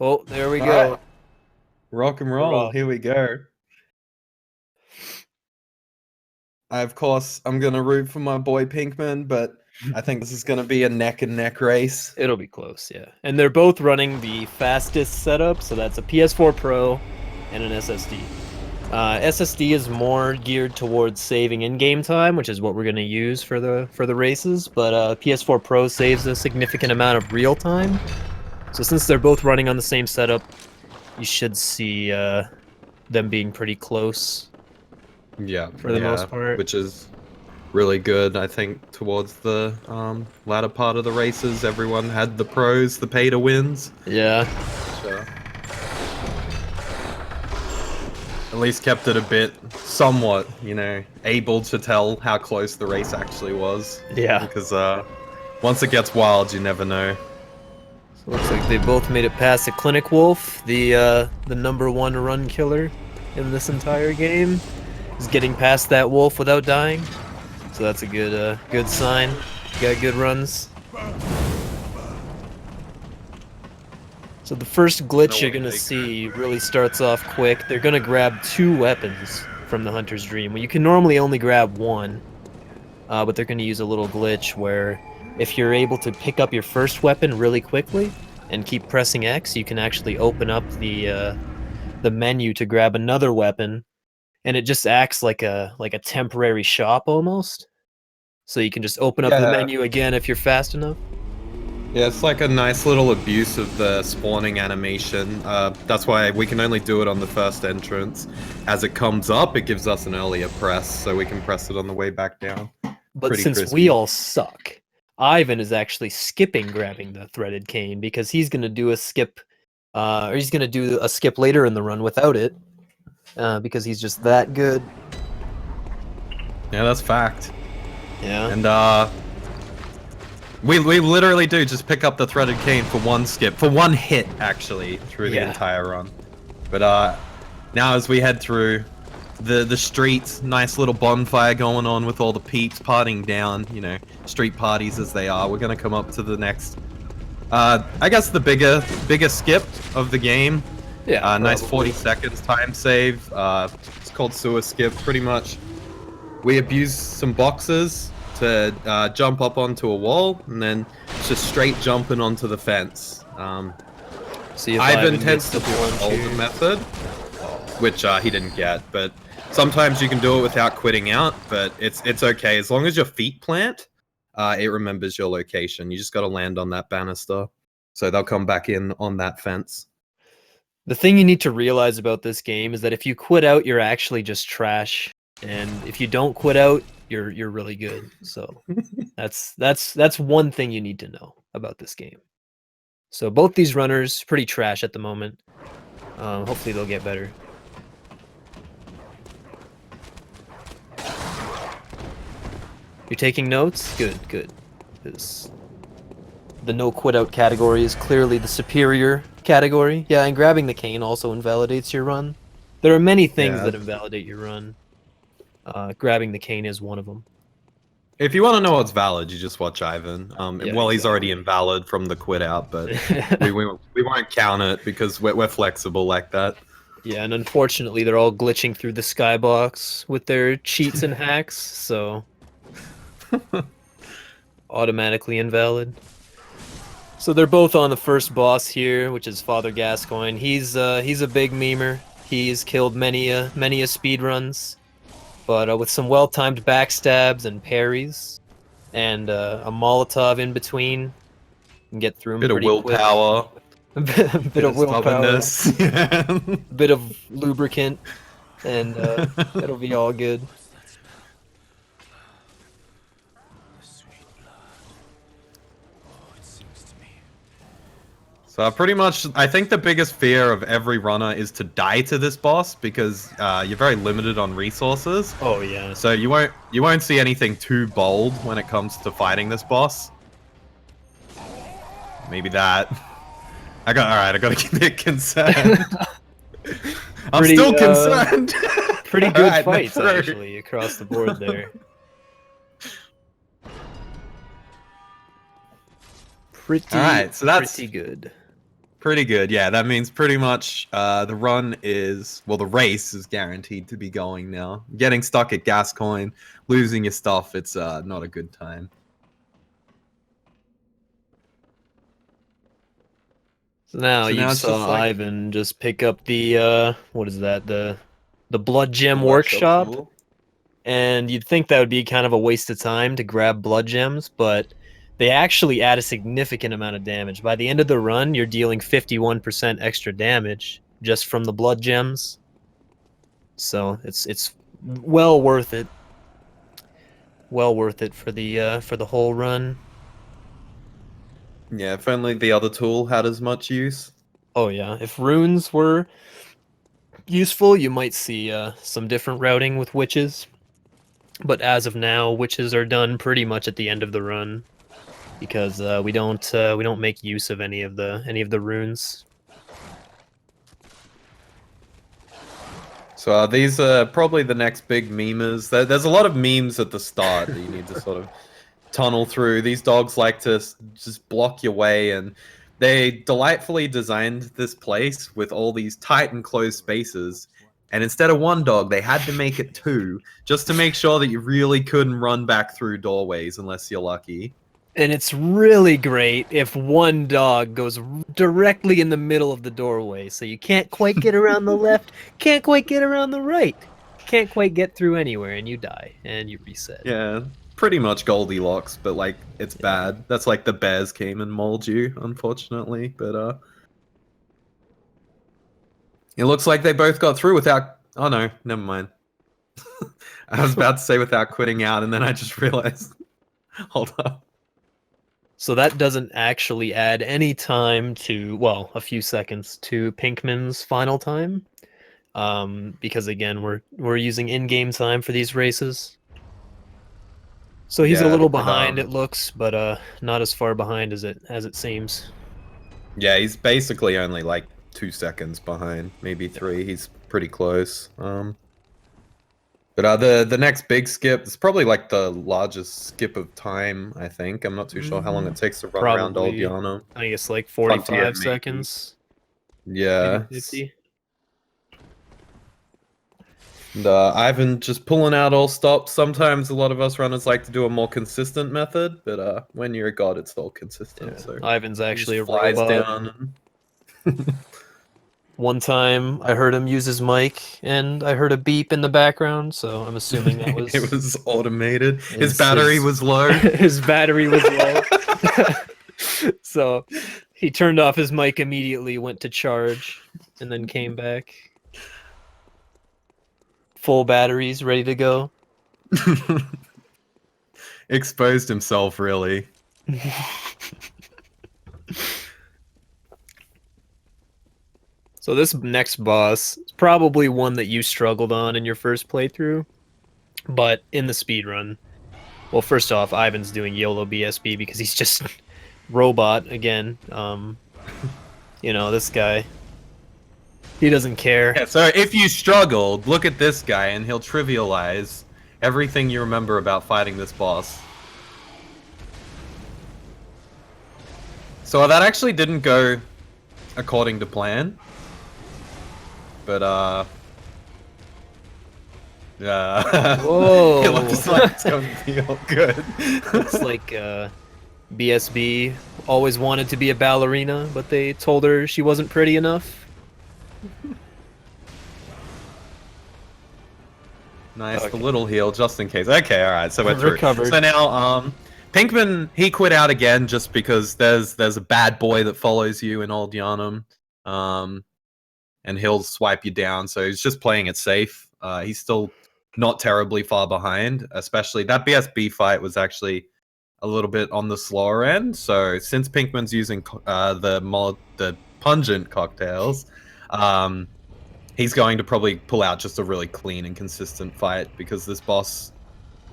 Oh, there we All go. right, rock and We're roll. off. Here we go. Of course, I'm gonna root for my boy Pinkman, but I think this is gonna be a neck and neck race. It'll be close, yeah. And they're both running the fastest setup, so that's a PS4 Pro and an SSD. SSD is more geared towards saving in-game time, which is what we're going to use for the races. But PS4 Pro saves a significant amount of real time. So since they're both running on the same setup, you should see them being pretty close Yeah, for the yeah, most part. which is really good. I think towards the latter part of the races, everyone had the pros, the pay to wins. Yeah, Sure. At least kept it a bit somewhat, able to tell how close the race actually was. yeah. Because once it gets wild, you never know. So looks like they both made it past the Clinic Wolf, the number one run killer in this entire game. Is getting past that wolf without dying. So that's a good sign. Got good runs. So the first glitch you're gonna see really starts off quick. They're gonna grab 2 weapons from the Hunter's Dream. Well, you can normally only grab one, but they're gonna use a little glitch where if you're able to pick up your first weapon really quickly and keep pressing X, you can actually open up the menu to grab another weapon, and it just acts like a temporary shop almost. So you can just open up the Yeah, menu again if you're fast enough. yeah, it's like a nice little abuse of the spawning animation. That's why we can only do it on the first entrance. As it comes up, it gives us an earlier press, so we can press it on the way back down. But Pretty since we crispy. all suck, Ivan is actually skipping grabbing the threaded cane because he's gonna do a skip, or he's gonna do a skip later in the run without it, because he's just that good. Yeah, that's fact. Yeah. And we literally do just pick up the threaded cane for one skip, for one hit actually, through the Yeah. entire run. But now as we head through the streets, nice little bonfire going on with all the peeps partying down, street parties as they are. We're gonna come up to the next, I guess the bigger skip of the game. Yeah. Nice Probably. 40 seconds time save. It's called sewer skip. Pretty much, we abuse some boxes to jump up onto a wall, and then just straight jumping onto the fence. See if Ivan Ivan tends gets to the do an plunge older here. method, which he didn't get, but sometimes you can do it without quitting out, but it's okay. As long as your feet plant, it remembers your location. You just got to land on that banister, so they'll come back in on that fence. The thing you need to realize about this game is that if you quit out, you're actually just trash, and if you don't quit out, you're really good. So that's one thing you need to know about this game. So both these runners pretty trash at the moment. Hopefully they'll get better. You're taking notes? Good, good. Because the no quit out category is clearly the superior category. Yeah, and grabbing the cane also invalidates your run. There are many things Yeah. that invalidate your run. Grabbing the cane is one of them. If you want to know what's valid, you just watch Ivan. Yeah, Well, he's already exactly. invalid from the quit out, but we won't count it because we're flexible like that. Yeah, and unfortunately they're all glitching through the skybox with their cheats and hacks, so automatically invalid. So they're both on the first boss here, which is Father Gascoigne. He's a big memer. He's killed many a speed runs, but with some well-timed backstabs and parries, and a Molotov in between, you can get through him Bit of pretty quick. willpower, A bit bit of of willpower, stubbornness. Yeah. a bit of lubricant, and it'll be all good. So pretty much, I think the biggest fear of every runner is to die to this boss because you're very limited on resources. Oh yeah. So you won't see anything too bold when it comes to fighting this boss. Maybe that. All right. I gotta keep it concerned. I'm Pretty still concerned. pretty good Alright, fights through. actually across the board there. Alright, so that's pretty good. Pretty good, yeah. That means pretty much the run is, well, the race is guaranteed to be going now. Getting stuck at Gascoigne, losing your stuff, it's not a good time. So now So you now it's just saw like Ivan just pick up the what is that? The Blood the Gem workshop Workshop, tool. and you'd think that would be kind of a waste of time to grab blood gems, but they actually add a significant amount of damage. By the end of the run, you're dealing 51% extra damage just from the blood gems. So it's well worth it. Well worth it for the whole run. Yeah, if only the other tool had as much use. Oh yeah, if runes were useful, you might see some different routing with witches. But as of now, witches are done pretty much at the end of the run because we don't make use of any of the runes. So these are probably the next big memers. There's a lot of memes at the start that you need to sort of tunnel through. These dogs like to just block your way, and they delightfully designed this place with all these tight and closed spaces. And instead of one dog, they had to make it two, just to make sure that you really couldn't run back through doorways unless you're lucky. And it's really great if one dog goes directly in the middle of the doorway, so you can't quite get around the left, can't quite get around the right, can't quite get through anywhere, and you die, and you reset. Yeah, pretty much Goldilocks, but like it's bad. That's like the bears came and mauled you, unfortunately. But it looks like they both got through without. Oh no, never mind. I was about to say without quitting out, and then I just realized. Hold up. So that doesn't actually add any time to, well, a few seconds to Pinkman's final time, because again, we're using in-game time for these races. So he's a Yeah, little but, behind, it looks, but not as far behind as it seems. Yeah, he's basically only like 2 seconds behind, maybe 3. He's pretty close. But the next big skip is probably like the largest skip of time, I think. I'm not too sure how long it takes to run around Old Probably, Yano. I guess like Frontier, 45 maybe. seconds, maybe Yeah. 50. And Ivan just pulling out all stops. Sometimes a lot of us runners like to do a more consistent method, but when you're a god, it's all consistent. Yeah. So Ivan's actually a flies robot. down. One time I heard him use his mic and I heard a beep in the background, so I'm assuming that was It was automated. His battery was low. his battery was low. So he turned off his mic immediately, went to charge, and then came back. Full batteries, ready to go. Exposed himself, really. So this next boss is probably one that you struggled on in your first playthrough, but in the speedrun. Well, first off, Ivan's doing YOLO BSB because he's just robot again. You know, this guy. He doesn't care. Yeah, so if you struggled, look at this guy and he'll trivialize everything you remember about fighting this boss. So that actually didn't go according to plan. But Whoa. it looks like it's going to be all good. Looks like BSB always wanted to be a ballerina, but they told her she wasn't pretty enough. Nice, Okay. the little heal just in case. Okay, all right, so we're through. Recovered. So now, Pinkman, he quit out again just because there's a bad boy that follows you in Old Yarnum, and he'll swipe you down. So he's just playing it safe. He's still not terribly far behind. Especially that BSB fight was actually a little bit on the slower end. So since Pinkman's using the pungent cocktails, he's going to probably pull out just a really clean and consistent fight because this boss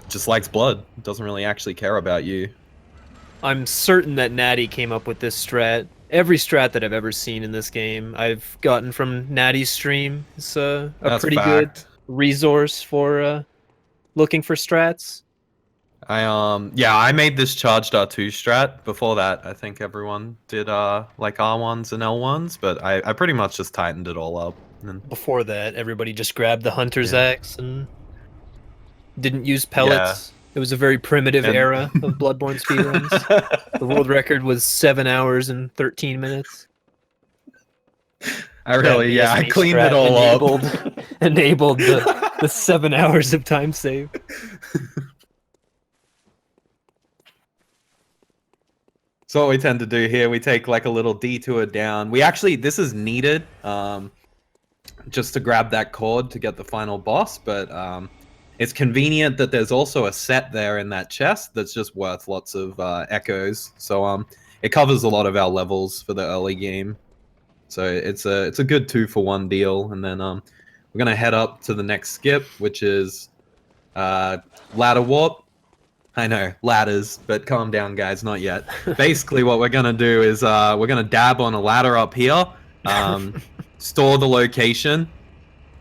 just likes blood. Doesn't really actually care about you. I'm certain that Natty came up with this strat. Every strat that I've ever seen in this game, I've gotten from Natty's stream. It's a That's pretty fact. good resource for looking for strats. I made this charged R2 strat. Before that, I think everyone did like R1s and L1s, but I pretty much just tightened it all up. And then, Before that, everybody just grabbed the hunter's yeah. axe and didn't use Yeah. pellets. It was a very primitive And era of Bloodborne speedruns. The world record was 7 hours and 13 minutes. That I BSB cleaned it strat all enabled up. the 7 hours of time save. So what we tend to do here, we take like a little detour down. This is needed just to grab that cord to get the final boss, but it's convenient that there's also a set there in that chest that's just worth lots of echoes. So it covers a lot of our levels for the early game. So it's a good 2-for-1 deal. And then we're gonna head up to the next skip, which is ladder warp. I know, ladders, but calm down, guys, not yet. Basically, what we're gonna do is we're gonna dab on a ladder up here, store the location,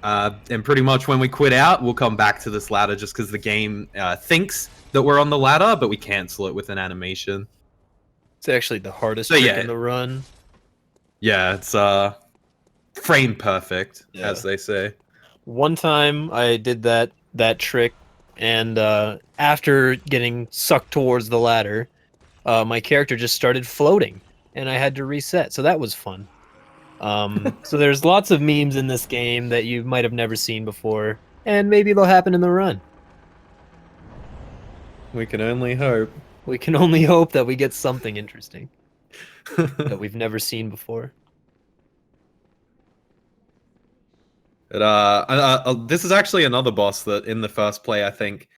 and pretty much when we quit out, we'll come back to this ladder just because the game thinks that we're on the ladder, but we cancel it with an animation. It's actually the hardest trick in the run. Yeah, it's frame perfect, as they say. One time I did that trick, and after getting sucked towards the ladder, my character just started floating, and I had to reset. So that was fun. So there's lots of memes in this game that you might have never seen before, and maybe they'll happen in the run. We can only hope. We can only hope that we get something interesting that we've never seen before. But this is actually another boss that in the first play I think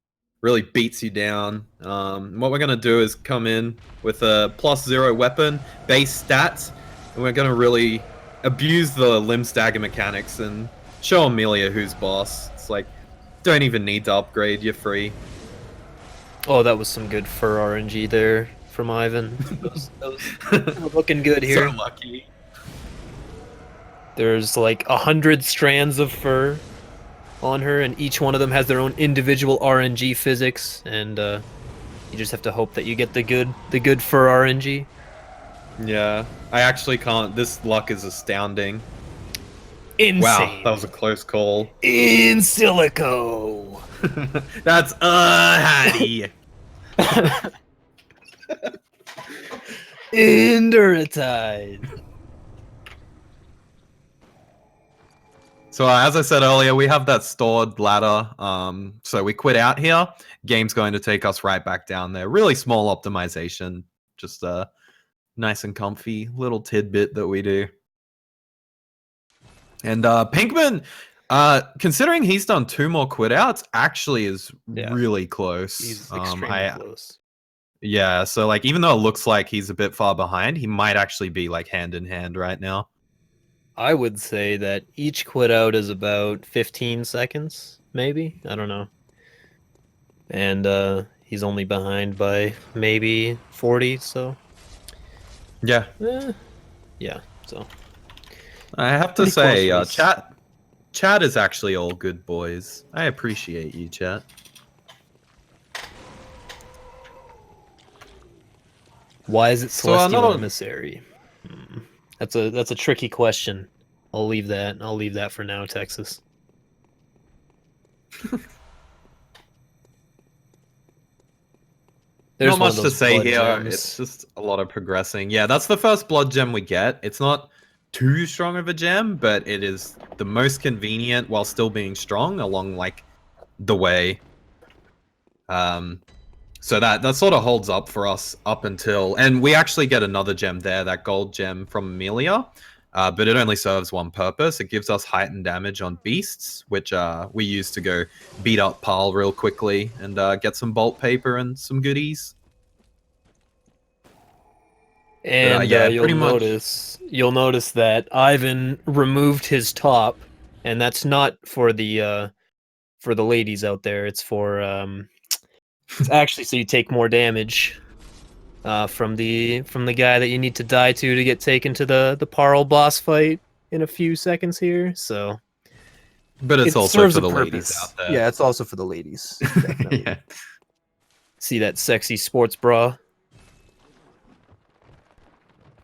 really beats you down. What we're gonna do is come in with a +0 weapon, base stats, and we're gonna really abuse the limb stagger mechanics and show Amelia who's boss. It's like, don't even need to upgrade, you're free. Oh, that was some good fur RNG there from ivhen. We're looking good here. So lucky. There's like 100 strands of fur on her, and each one of them has their own individual RNG physics, and you just have to hope that you get the good fur RNG. Yeah, I actually can't. This luck is astounding. Insane. Wow, that was a close call. In silico. That's Hattie. Enduratide. So as I said earlier, we have that stored ladder. So we quit out here. Game's going to take us right back down there. Really small optimization. Just a nice and comfy little tidbit that we do. And Pinkman, considering he's done 2 more quit outs, actually is really close. He's extremely close. Yeah, so like even though it looks like he's a bit far behind, he might actually be like hand in hand right now. I would say that each quit out is about 15 seconds, maybe? I don't know. And he's only behind by maybe 40, so... Yeah. Yeah, so... I have to say, chat is actually all good boys. I appreciate you, chat. Why is it Celestial Emissary? That's a tricky question. I'll leave that for now, Texas. Not much to say here. Gems. It's just a lot of progressing. Yeah, that's the first blood gem we get. It's not too strong of a gem, but it is the most convenient while still being strong along like the way. So that sort of holds up for us up until, and we actually get another gem there, that gold gem from Amelia, but it only serves one purpose. It gives us heightened damage on beasts, which we use to go beat up Parl real quickly and get some bolt paper and some goodies. And yeah, you'll notice that ivhen removed his top, and that's not for the ladies out there. It's for it's actually so you take more damage from the guy that you need to die to get taken to the Parl boss fight in a few seconds here. So, but it's also for the ladies out there. Yeah, it's also for the ladies. Definitely. Yeah. See that sexy sports bra?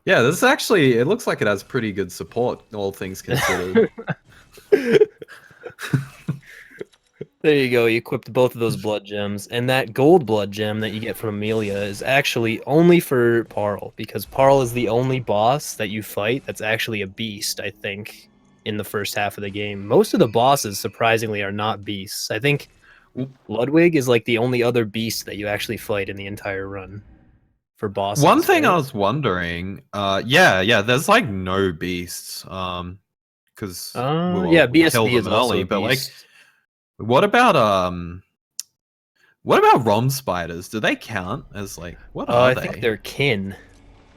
Yeah, this actually, it looks like it has pretty good support, all things considered. There you go, you equipped both of those blood gems, and that gold blood gem that you get from Amelia is actually only for Parl, because Parl is the only boss that you fight that's actually a beast, I think, in the first half of the game. Most of the bosses, surprisingly, are not beasts. I think Ludwig is like the only other beast that you actually fight in the entire run for bosses. One thing right? I was wondering, yeah, there's like no beasts, because Yeah, we kill BSB them is also early, a but like, beast. what about what about ROM spiders? Do they count as like what are I they? think they're kin,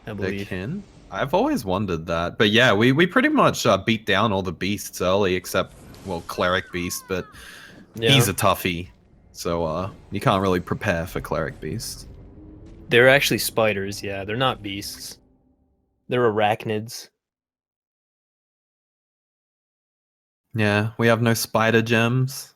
I They're believe. kin? I've always wondered that. But yeah, we pretty much beat down all the beasts early, except, well, Cleric Beast, but Yeah, he's a toughie. So you can't really prepare for Cleric Beast. they're actually spiders. Yeah, they're not beasts. They're arachnids. Yeah, we have no spider gems.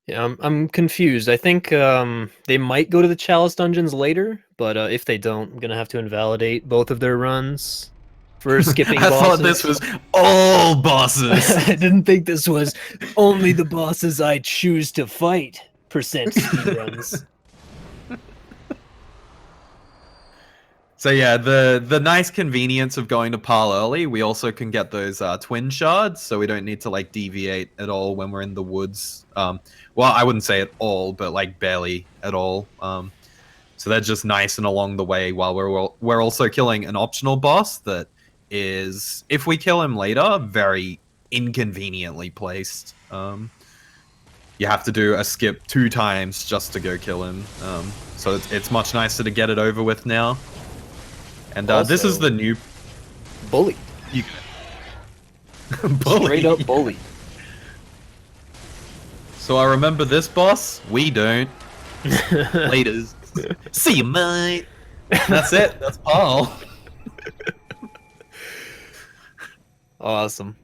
Yeah, I'm confused. I think they might go to the Chalice dungeons later, but if they don't, I'm gonna have to invalidate both of their runs for skipping I bosses. thought this was all bosses. I didn't think this was only the bosses I choose to fight. Percent speedruns. So yeah, the nice convenience of going to Parl early, we also can get those twin shards, so we don't need to like deviate at all when we're in the woods. Well, I wouldn't say at all, but like barely at all. So they're just nice and along the way while we're also killing an optional boss that is, if we kill him later, very inconveniently placed. You have to do a skip 2 times just to go kill him. So it's much nicer to get it over with now. And this is Also, the new bully. you bully. Straight up bully. So I remember this boss. We don't. Laters. See you, mate. That's it. That's Paul. Awesome.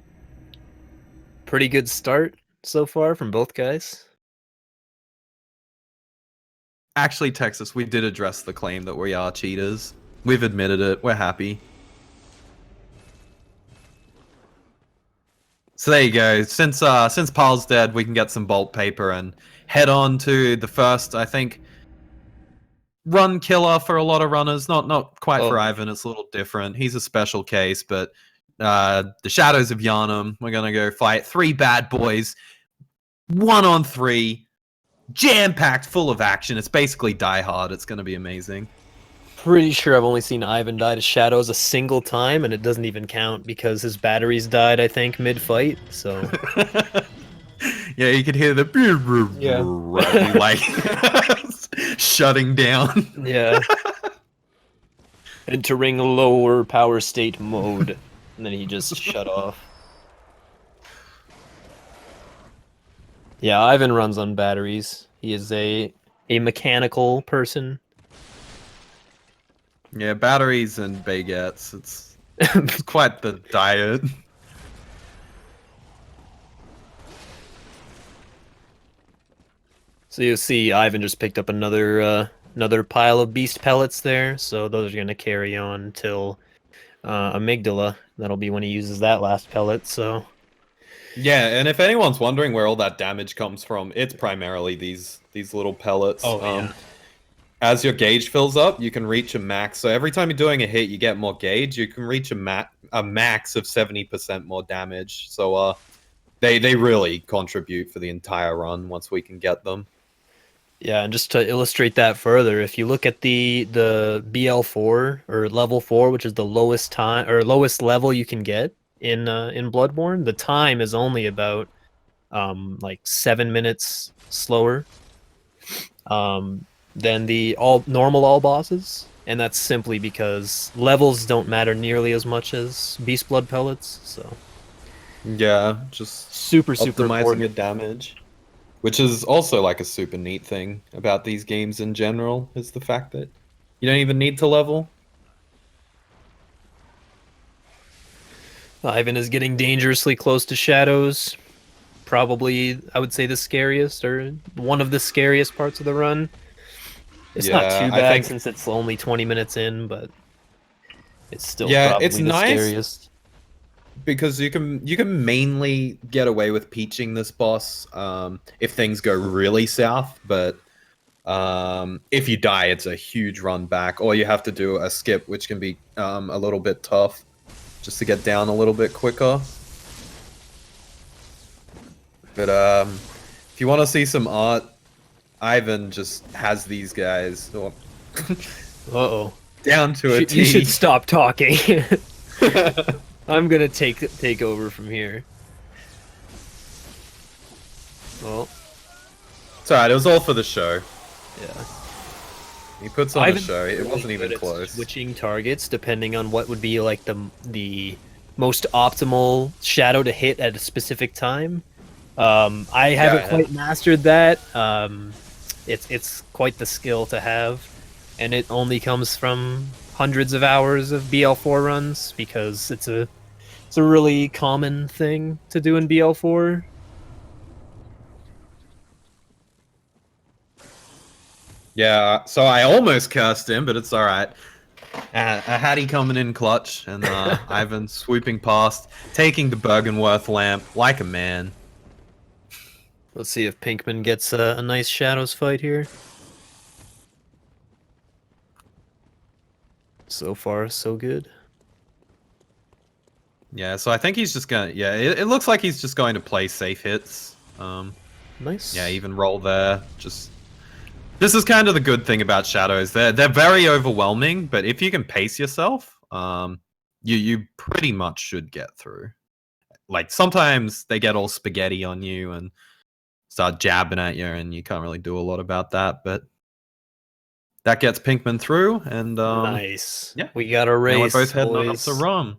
Pretty good start so far from both guys. Actually, Texas, we did address the claim that we are cheaters. We've admitted it. We're happy. So there you go. Since Paul's dead, we can get some bolt paper and head on to the first, I think, run killer for a lot of runners. Not quite for Ivhen. It's a little different. He's a special case, but the Shadows of Yharnam. We're gonna go fight 3 bad boys, 1-on-3, jam-packed, full of action. It's basically Die Hard. It's gonna be amazing. Pretty sure I've only seen Ivhen die to Shadows a single time, and it doesn't even count because his batteries died, I think, mid-fight, so... Yeah, you could hear the... Yeah. like, shutting down. Yeah. Entering lower power state mode, and then he just shut off. Yeah, Ivhen runs on batteries. He is a mechanical person. Yeah, batteries and baguettes. It's quite the diet. So you'll see Ivhen just picked up another pile of beast pellets there, so those are going to carry on till Amygdala. That'll be when he uses that last pellet, so... Yeah, and if anyone's wondering where all that damage comes from, it's primarily these little pellets. Oh, yeah. As your gauge fills up, you can reach a max. So every time you're doing a hit, you get more gauge. You can reach a max of 70% more damage. So they really contribute for the entire run once we can get them. Yeah, and just to illustrate that further, if you look at the BL4 or level 4, which is the lowest time or lowest level you can get in Bloodborne, the time is only about like 7 minutes slower than the all bosses, and that's simply because levels don't matter nearly as much as beast blood pellets. So yeah, just super optimizing important. your damage, which is also like a super neat thing about these games in general, is the fact that you don't even need to level. Ivhen is getting dangerously close to Shadows. Probably, I would say, the scariest, or one of the scariest parts of the run. It's not Yeah, too I bad think. since it's only 20 minutes in, but it's still Yeah, it's probably the nice scariest. because you can mainly get away with peaching this boss if things go really south, but if you die, it's a huge run back, or you have to do a skip, which can be a little bit tough just to get down a little bit quicker. But if you want to see some art, Ivan just has these guys Uh-oh. down to a You should T. stop talking. I'm gonna take over from here. Well, It's alright, it was all for the show. yeah. He puts on a Ivan's show. It really wasn't even good at close. switching targets depending on what would be like the most optimal shadow to hit at a specific time. I haven't quite mastered that. It's quite the skill to have, and it only comes from hundreds of hours of BL4 runs because it's a really common thing to do in BL4. Yeah, so I almost cursed him, but it's alright. A Hattie coming in clutch, and Ivan swooping past, taking the Bergenworth lamp like a man. Let's see if Pinkman gets a nice shadows fight here. So far, so good. Yeah, so I think he's just gonna. Yeah, it looks like he's just going to play safe hits. Nice. Yeah, even roll there. Just this is kind of the good thing about shadows. They're very overwhelming, but if you can pace yourself, you pretty much should get through. Like sometimes they get all spaghetti on you and start jabbing at you, and you can't really do a lot about that. But that gets Pinkman through, and Nice. yeah, We got a now we're race, both heading up boys. to Rom.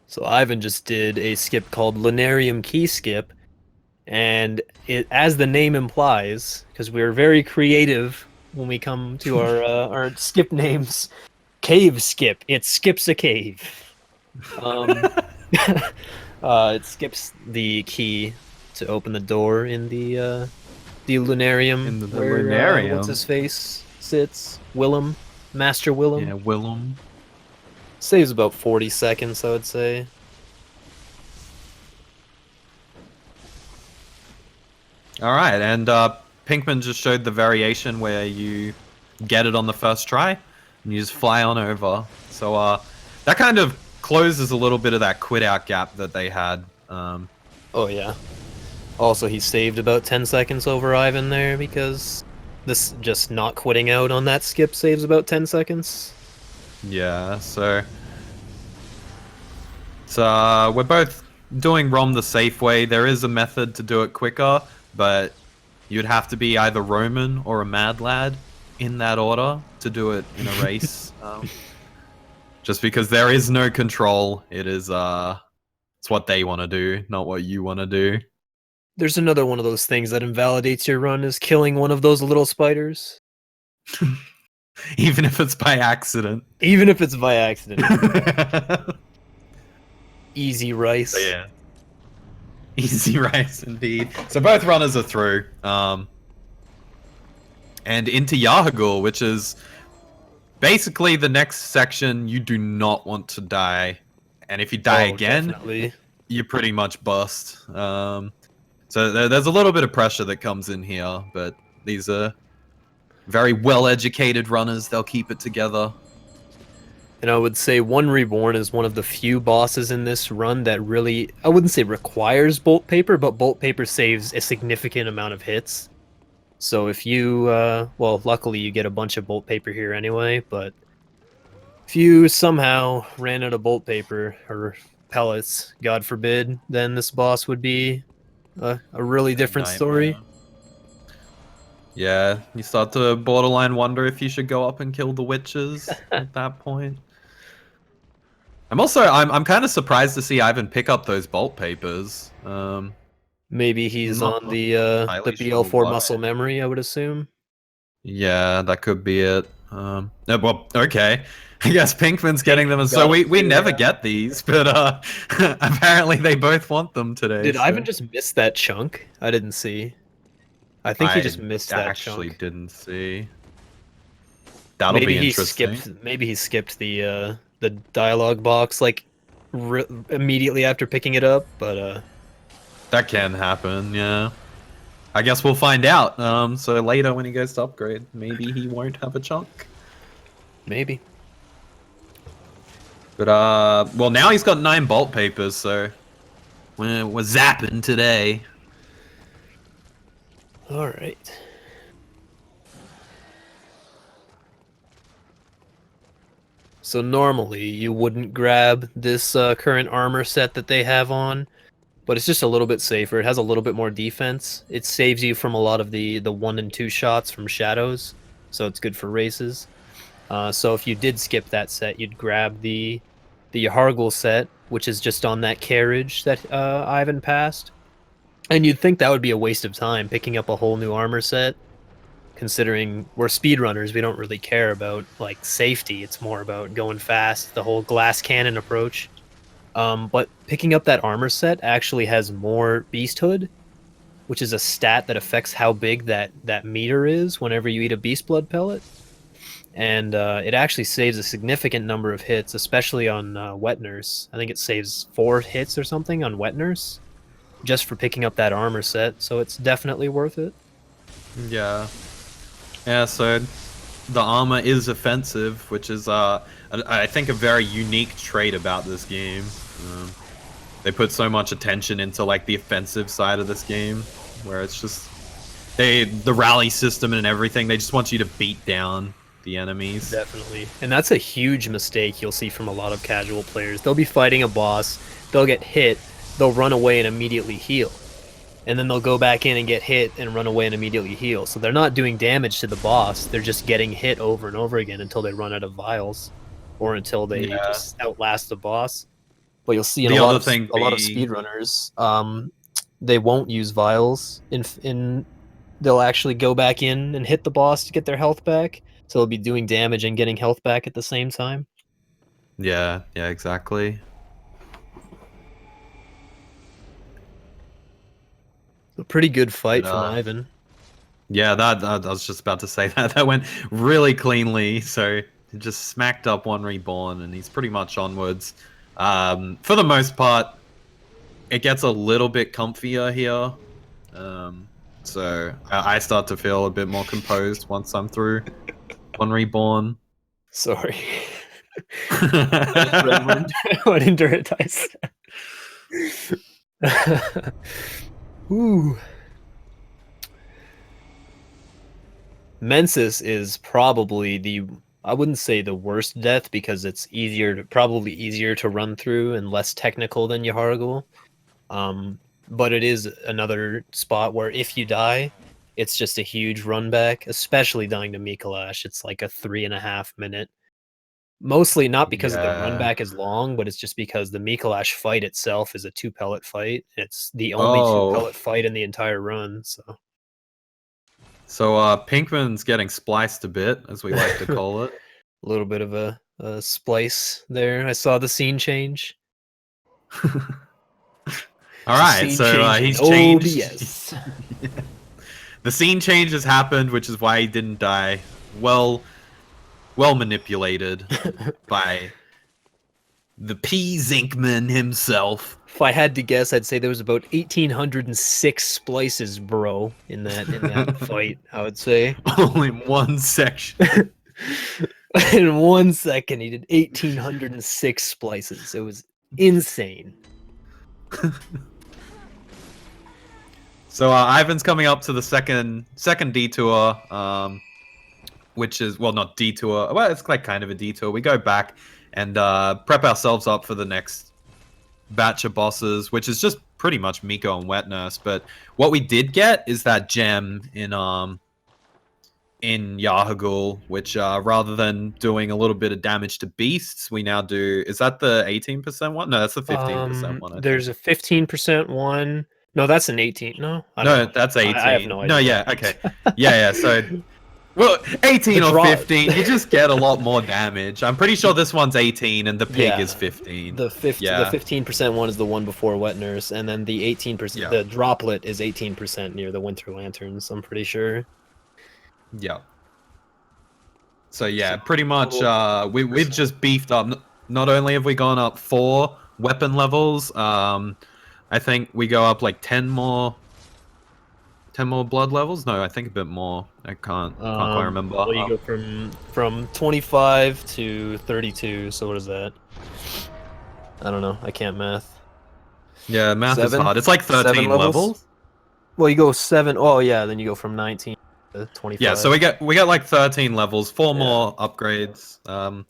So Ivan just did a skip called Lunarium Key Skip, and it, as the name implies, because we're very creative when we come to our skip names, Cave Skip. It skips a cave. It skips the key to open the door in the Lunarium, In the where Lunarium. what's his face sits, Willem, Master Willem. Yeah, Willem. Saves about 40 seconds, I would say. All right, and Pinkman just showed the variation where you get it on the first try, and you just fly on over. So that kind of closes a little bit of that quit out gap that they had. Oh yeah. Also, he saved about 10 seconds over Ivan there because this just not quitting out on that skip saves about 10 seconds. Yeah, so we're both doing ROM the safe way. There is a method to do it quicker, but you'd have to be either Roman or a Mad Lad in that order to do it in a race. Just because there is no control, it's what they want to do, not what you want to do. There's another one of those things that invalidates your run is killing one of those little spiders. Even if it's by accident. Even if it's by accident. Easy rice. So, yeah. Easy rice indeed. So both runners are through. And into Yahagul, which is basically the next section you do not want to die. And if you die again, definitely. you pretty much bust. So there's a little bit of pressure that comes in here, but these are very well-educated runners. They'll keep it together. And I would say One Reborn is one of the few bosses in this run that really, I wouldn't say requires Bolt Paper, but Bolt Paper saves a significant amount of hits. So if you, well, luckily you get a bunch of Bolt Paper here anyway, but if you somehow ran out of Bolt Paper, or pellets, God forbid, then this boss would be a really different story. Yeah, you start to borderline wonder if you should go up and kill the witches at that point. I'm kind of surprised to see Ivan pick up those bolt papers. Maybe he's Not on the entirely BL4 sure why. muscle memory, I would assume. Yeah, that could be it. Well, okay. I guess Pinkman's getting them, so we never get these, but apparently they both want them today. Did so. Ivan just miss that chunk? I didn't see. I think he just missed that actually chunk. didn't see. That'll be interesting. Maybe he skipped the dialogue box like immediately after picking it up, but that can happen. Yeah. I guess we'll find out. So later when he goes to upgrade, maybe he won't have a chunk. Maybe. But well, now he's got 9 bolt papers, so we're zapping today. All right. So normally you wouldn't grab this current armor set that they have on, but it's just a little bit safer. It has a little bit more defense. It saves you from a lot of the 1 and 2 shots from shadows, so it's good for races. So if you did skip that set, you'd grab the Hargul set, which is just on that carriage that Ivan passed. And you'd think that would be a waste of time, picking up a whole new armor set, considering we're speedrunners, we don't really care about like safety. It's more about going fast, the whole glass cannon approach. But picking up that armor set actually has more Beasthood, which is a stat that affects how big that meter is whenever you eat a Beast Blood pellet. And it actually saves a significant number of hits, especially on Wet Nurse. I think it saves 4 hits or something on Wet Nurse, just for picking up that armor set, so it's definitely worth it. Yeah. Yeah, so the armor is offensive, which is, I think, a very unique trait about this game. They put so much attention into, like, the offensive side of this game, where it's just... the rally system and everything, they just want you to beat down the enemies. Definitely. And that's a huge mistake you'll see from a lot of casual players. They'll be fighting a boss, they'll get hit, they'll run away and immediately heal. And then they'll go back in and get hit and run away and immediately heal. So they're not doing damage to the boss, they're just getting hit over and over again until they run out of vials. Or until they just outlast the boss. But you'll see in a lot of speedrunners, they won't use vials. They'll actually go back in and hit the boss to get their health back. So they'll be doing damage and getting health back at the same time. Yeah, exactly. A pretty good fight from Ivan. Yeah, I was just about to say that went really cleanly. So he just smacked up one reborn, and he's pretty much onwards. For the most part, it gets a little bit comfier here. So I start to feel a bit more composed once I'm through one reborn. Sorry. What Induritize. Ooh. Mensis is probably I wouldn't say the worst death, because it's probably easier to run through and less technical than Yahargul. But it is another spot where if you die, it's just a huge run back, especially dying to Mikolash. It's like a 3.5 minute. Mostly not because the run back is long, but it's just because the Mikolash fight itself is a 2 pellet fight. It's the only 2 pellet fight in the entire run, so Pinkman's getting spliced a bit, as we like to call it. A little bit of a splice there. I saw the scene change. All right, so he's changed. OBS. The scene change has happened, which is why he didn't die. Well manipulated by the P. Zinkman himself. If I had to guess, I'd say there was about 1,806 splices, bro, in that fight. I would say only in one section. In 1 second, he did 1,806 splices. It was insane. So Ivan's coming up to the second detour, which is, well, not detour. Well, it's like kind of a detour. We go back and prep ourselves up for the next batch of bosses, which is just pretty much Miko and Wet Nurse. But what we did get is that gem in Yahargul, which rather than doing a little bit of damage to beasts, we now do. Is that the 18% one? No, that's the 15% one. There's a 15% one. No, that's an 18. No, that's 18. I have no idea. No, yeah, okay, yeah. So Well, 18 The or draw. 15, you just get a lot more damage. I'm pretty sure this one's 18 and the pig is 15. The Yeah. 15% one is the one before Wet Nurse, and then the 18%, Yeah. the droplet is 18% near the Winter Lanterns. I'm pretty sure. Yeah. So yeah, So pretty much we've percent. just beefed up. Not only have we gone up 4 weapon levels, I think we go up like 10 more blood levels. No, I think a bit more. I can't quite remember. Well, you go from 25 to 32. So what is that? I don't know. I can't math. Yeah, math is Seven, hard. It's like 7 13 levels. levels. Well, you go 7. Oh yeah, then you go from 19 to Yeah, 25. so we get like 13 levels, 4 Yeah. more upgrades on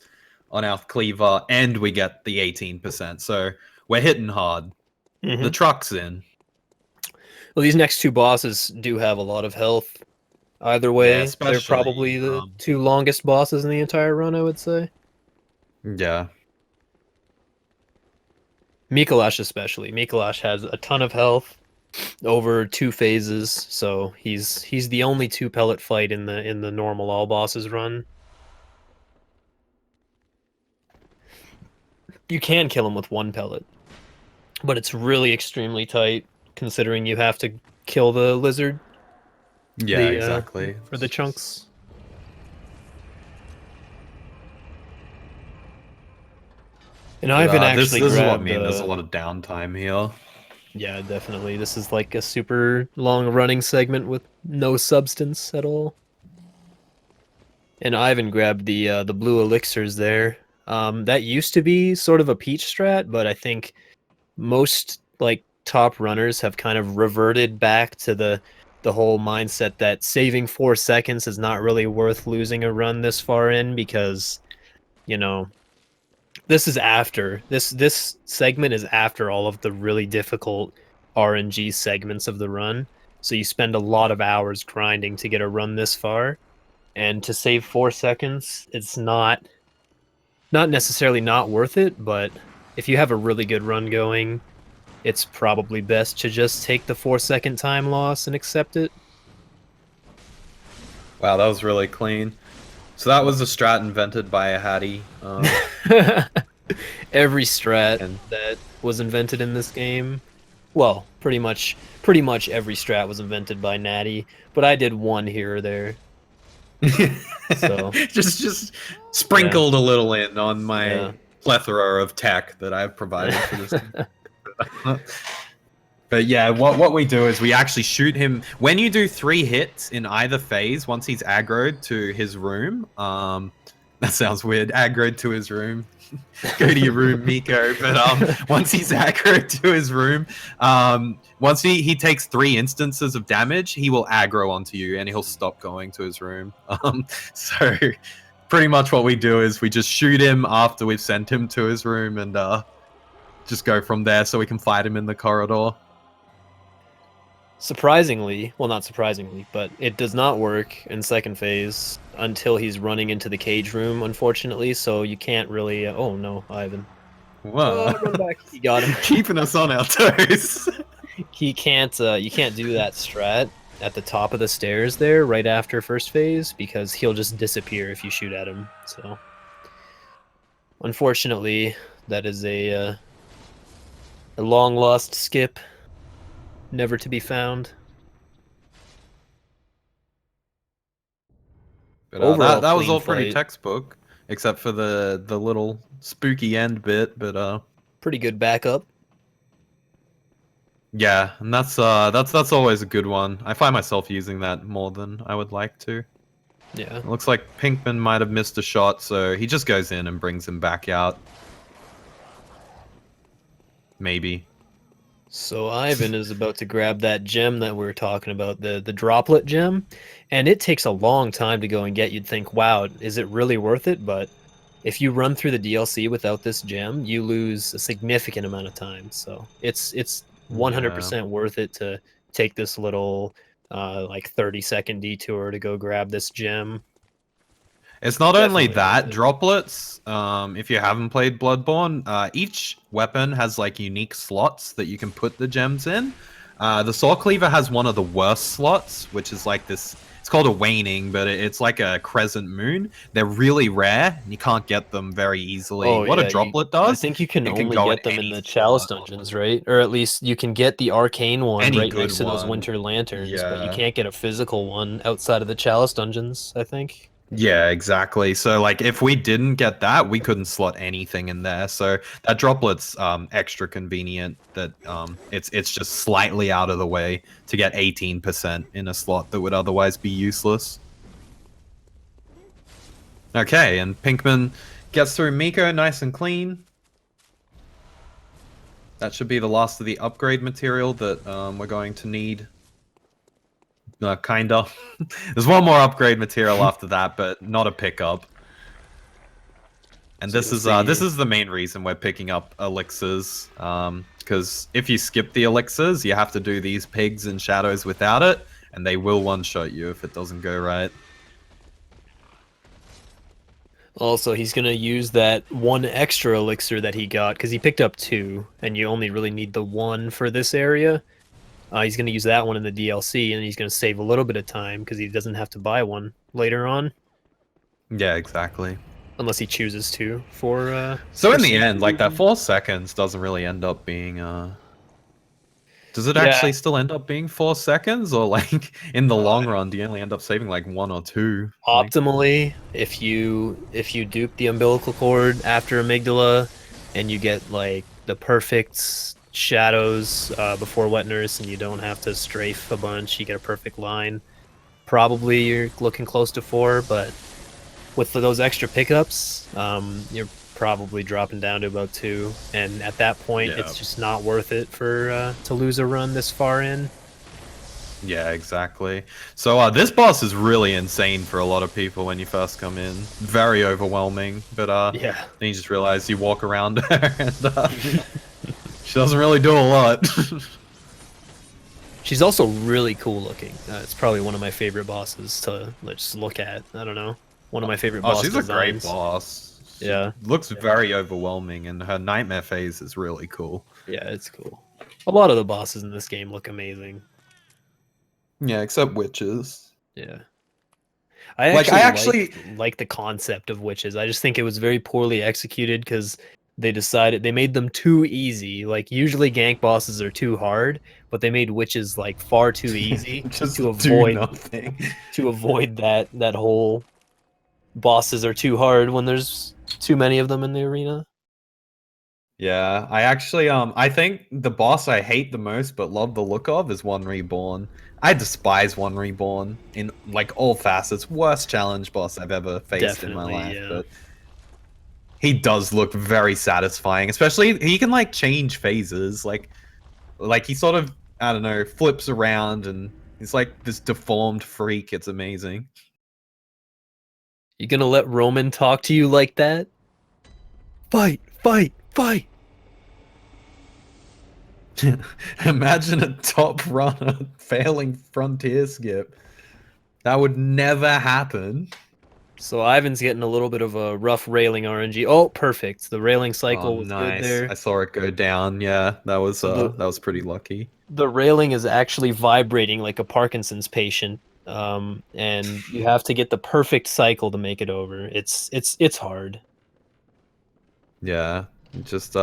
our cleaver, and we get the 18%. So we're hitting hard. The Hmm. truck's in. Well, these next two bosses do have a lot of health. Either Yeah, way, they're especially probably the two longest bosses in the entire run, I would say. yeah. Mikolash especially. Mikolash has a ton of health over 2 phases, so he's the only 2 pellet fight in the normal all bosses run. You can kill him with 1 pellet, but it's really extremely tight considering you have to kill the lizard Yeah, exactly. for the chunks. And But Ivan this actually is what I grabbed mean. There's a lot of downtime here. yeah, definitely. This is like a super long running segment with no substance at all. And Ivan grabbed the blue elixirs there. That used to be sort of a peach strat, but I think most like top runners have kind of reverted back to the whole mindset that saving 4 seconds is not really worth losing a run this far in because, you know, this is after this segment is after all of the really difficult RNG segments of the run. So you spend a lot of hours grinding to get a run this far, and to save 4 seconds, it's not necessarily not worth it, but if you have a really good run going, it's probably best to just take the 4 second time loss and accept it. Wow, that was really clean. So that was a strat invented by a Hattie. Every strat And that was invented in this game, well, pretty much every strat was invented by Natty, but I did one here or there. So just yeah, sprinkled a little in on my yeah. plethora of tech that I've provided for this. But yeah, what we do is we actually shoot him when you do 3 hits in either phase. Once he's aggroed to his room, that sounds weird. Aggroed to his room. Go to your room, Miko. But once he's aggroed to his room, once he takes 3 instances of damage, he will aggro onto you and he'll stop going to his room. So pretty much what we do is we just shoot him after we've sent him to his room and just go from there so we can fight him in the corridor. Surprisingly, well, not surprisingly, but it does not work in second phase until he's running into the cage room, unfortunately, so you can't really... oh, no, Ivan. Whoa. Oh, run back. You got him. Keeping us on our toes. You can't do that strat at the top of the stairs there right after first phase because he'll just disappear if you shoot at him, so... Unfortunately, that is a long-lost skip. Never to be found. But Overall, that was clean all pretty fight. textbook, except for the little spooky end bit. But Pretty good backup. yeah, and that's always a good one. I find myself using that more than I would like to. Yeah. It looks like Pinkman might have missed a shot, so he just goes in and brings him back out. Maybe. So Ivan is about to grab that gem that we were talking about, the droplet gem, and it takes a long time to go and get. You'd think, wow, is it really worth it? But if you run through the DLC without this gem, you lose a significant amount of time. So it's Yeah. 100% worth it to take this little like 30-second detour to go grab this gem. It's not only Definitely worth that, it. droplets, if you haven't played Bloodborne, each weapon has like unique slots that you can put the gems in. The Saw Cleaver has one of the worst slots, which is like this. It's called a waning, but it's like a crescent moon. They're really rare, and you can't get them very easily. Oh What a yeah, droplet I does, think you can it can only go in get them in any the Chalice slot, dungeons, right? Or at least you can get the arcane one any right good next to those one. winter lanterns, but you Yeah. can't get a physical one outside of the Chalice dungeons, I think. Yeah, exactly. So like if we didn't get that, we couldn't slot anything in there. So that droplet's extra convenient that it's just slightly out of the way to get 18% in a slot that would otherwise be useless. Okay, and Pinkman gets through Miko nice and clean. That should be the last of the upgrade material that we're going to need. Kinda. There's one more upgrade material after that, but not a pickup. And So this you'll see. is the main reason we're picking up elixirs. Because if you skip the elixirs, you have to do these pigs and shadows without it, and they will one-shot you if it doesn't go right. Also, he's gonna use that one extra elixir that he got because he picked up two, and you only really need the one for this area. He's gonna use that one in the DLC, and he's gonna save a little bit of time because he doesn't have to buy one later on, Yeah, exactly. unless he chooses to. For So for in the end, like that speedrun. 4 seconds doesn't really end up being does it Yeah, actually still end up being 4 seconds, or like in the long run, do you only end up saving like 1 or 2? Like, optimally, if you dupe the umbilical cord after amygdala, and you get like the perfect shadows before wet nurse, and you don't have to strafe a bunch, you get a perfect line. Probably you're looking close to 4, but with those extra pickups, you're probably dropping down to about 2. And at that point, yeah. it's just not worth it for to lose a run this far in. Yeah, exactly. So this boss is really insane for a lot of people when you first come in. Very overwhelming, but Yeah. then you just realize you walk around her and she doesn't really do a lot. She's also really cool looking. It's probably one of my favorite bosses to just look at. I don't know. One of my favorite boss She's designs. a great boss. She Yeah. looks very overwhelming, and her nightmare phase is really cool. Yeah, it's cool. A lot of the bosses in this game look amazing. Yeah, except witches. Yeah. I Like, actually like the concept of witches. I just think it was very poorly executed because they made them too easy. Like usually gank bosses are too hard, but they made witches like far too easy just to do avoid nothing. that whole bosses are too hard when there's too many of them in the arena. Yeah, I actually I think the boss I hate the most but love the look of is One Reborn. I despise One Reborn in like all facets. Worst challenge boss I've ever faced in my Definitely, life, yeah. but he does look very satisfying. Especially he can like change phases, like he sort of, I don't know, flips around and he's like this deformed freak. It's amazing. You gonna let Roman talk to you like that? Fight, fight, fight! Imagine a top runner failing frontier skip. That would never happen. So Ivan's getting a little bit of a rough railing RNG. Oh, perfect. The railing Oh, cycle was good nice. there. I saw it go down. Yeah, that So was pretty lucky. the railing is actually vibrating like a Parkinson's patient. And you have to get the perfect cycle to make it over. It's hard. Yeah, you just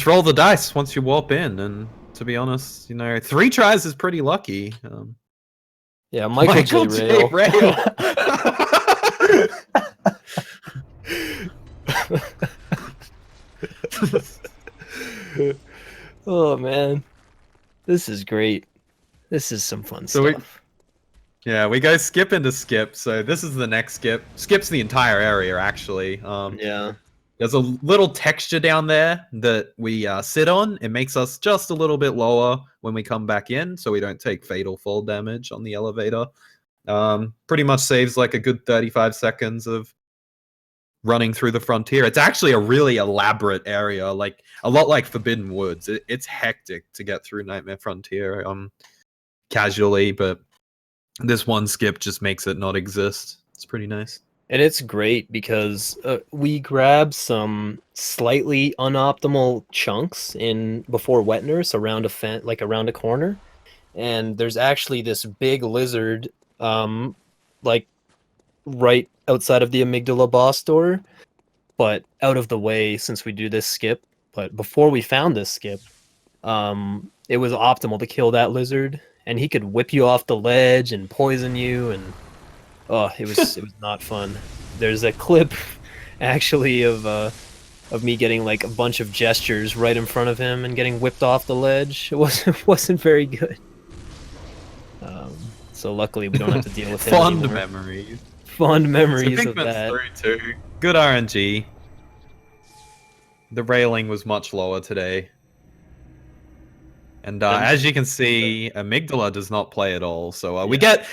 roll the dice once you warp in, and to be honest, 3 tries is pretty lucky. Yeah, Michael J. Rail. Rail. Oh man, this is great. This is some fun So stuff. we go skip into skip. So this is the next skip. Skips the entire area actually. Yeah. There's a little texture down there that we sit on. It makes us just a little bit lower when we come back in, so we don't take fatal fall damage on the elevator. Pretty much saves like a good 35 seconds of running through the frontier. It's actually a really elaborate area, like a lot like Forbidden Woods. It's hectic to get through Nightmare Frontier casually, but this one skip just makes it not exist. It's pretty nice. And it's great because we grab some slightly unoptimal chunks in before wet nurse around like around a corner, and there's actually this big lizard, like right outside of the amygdala boss door, but out of the way since we do this skip. But before we found this skip, it was optimal to kill that lizard, and he could whip you off the ledge and poison you, and oh, it was not fun. There's a clip actually of me getting like a bunch of gestures right in front of him and getting whipped off the ledge. It wasn't very good. So luckily we don't have to deal with him Fond anymore. memories. Fond So memories of Pinkman's that. through too. Good RNG. The railing was much lower today. And as you can see, Amygdala does not play at all. So we get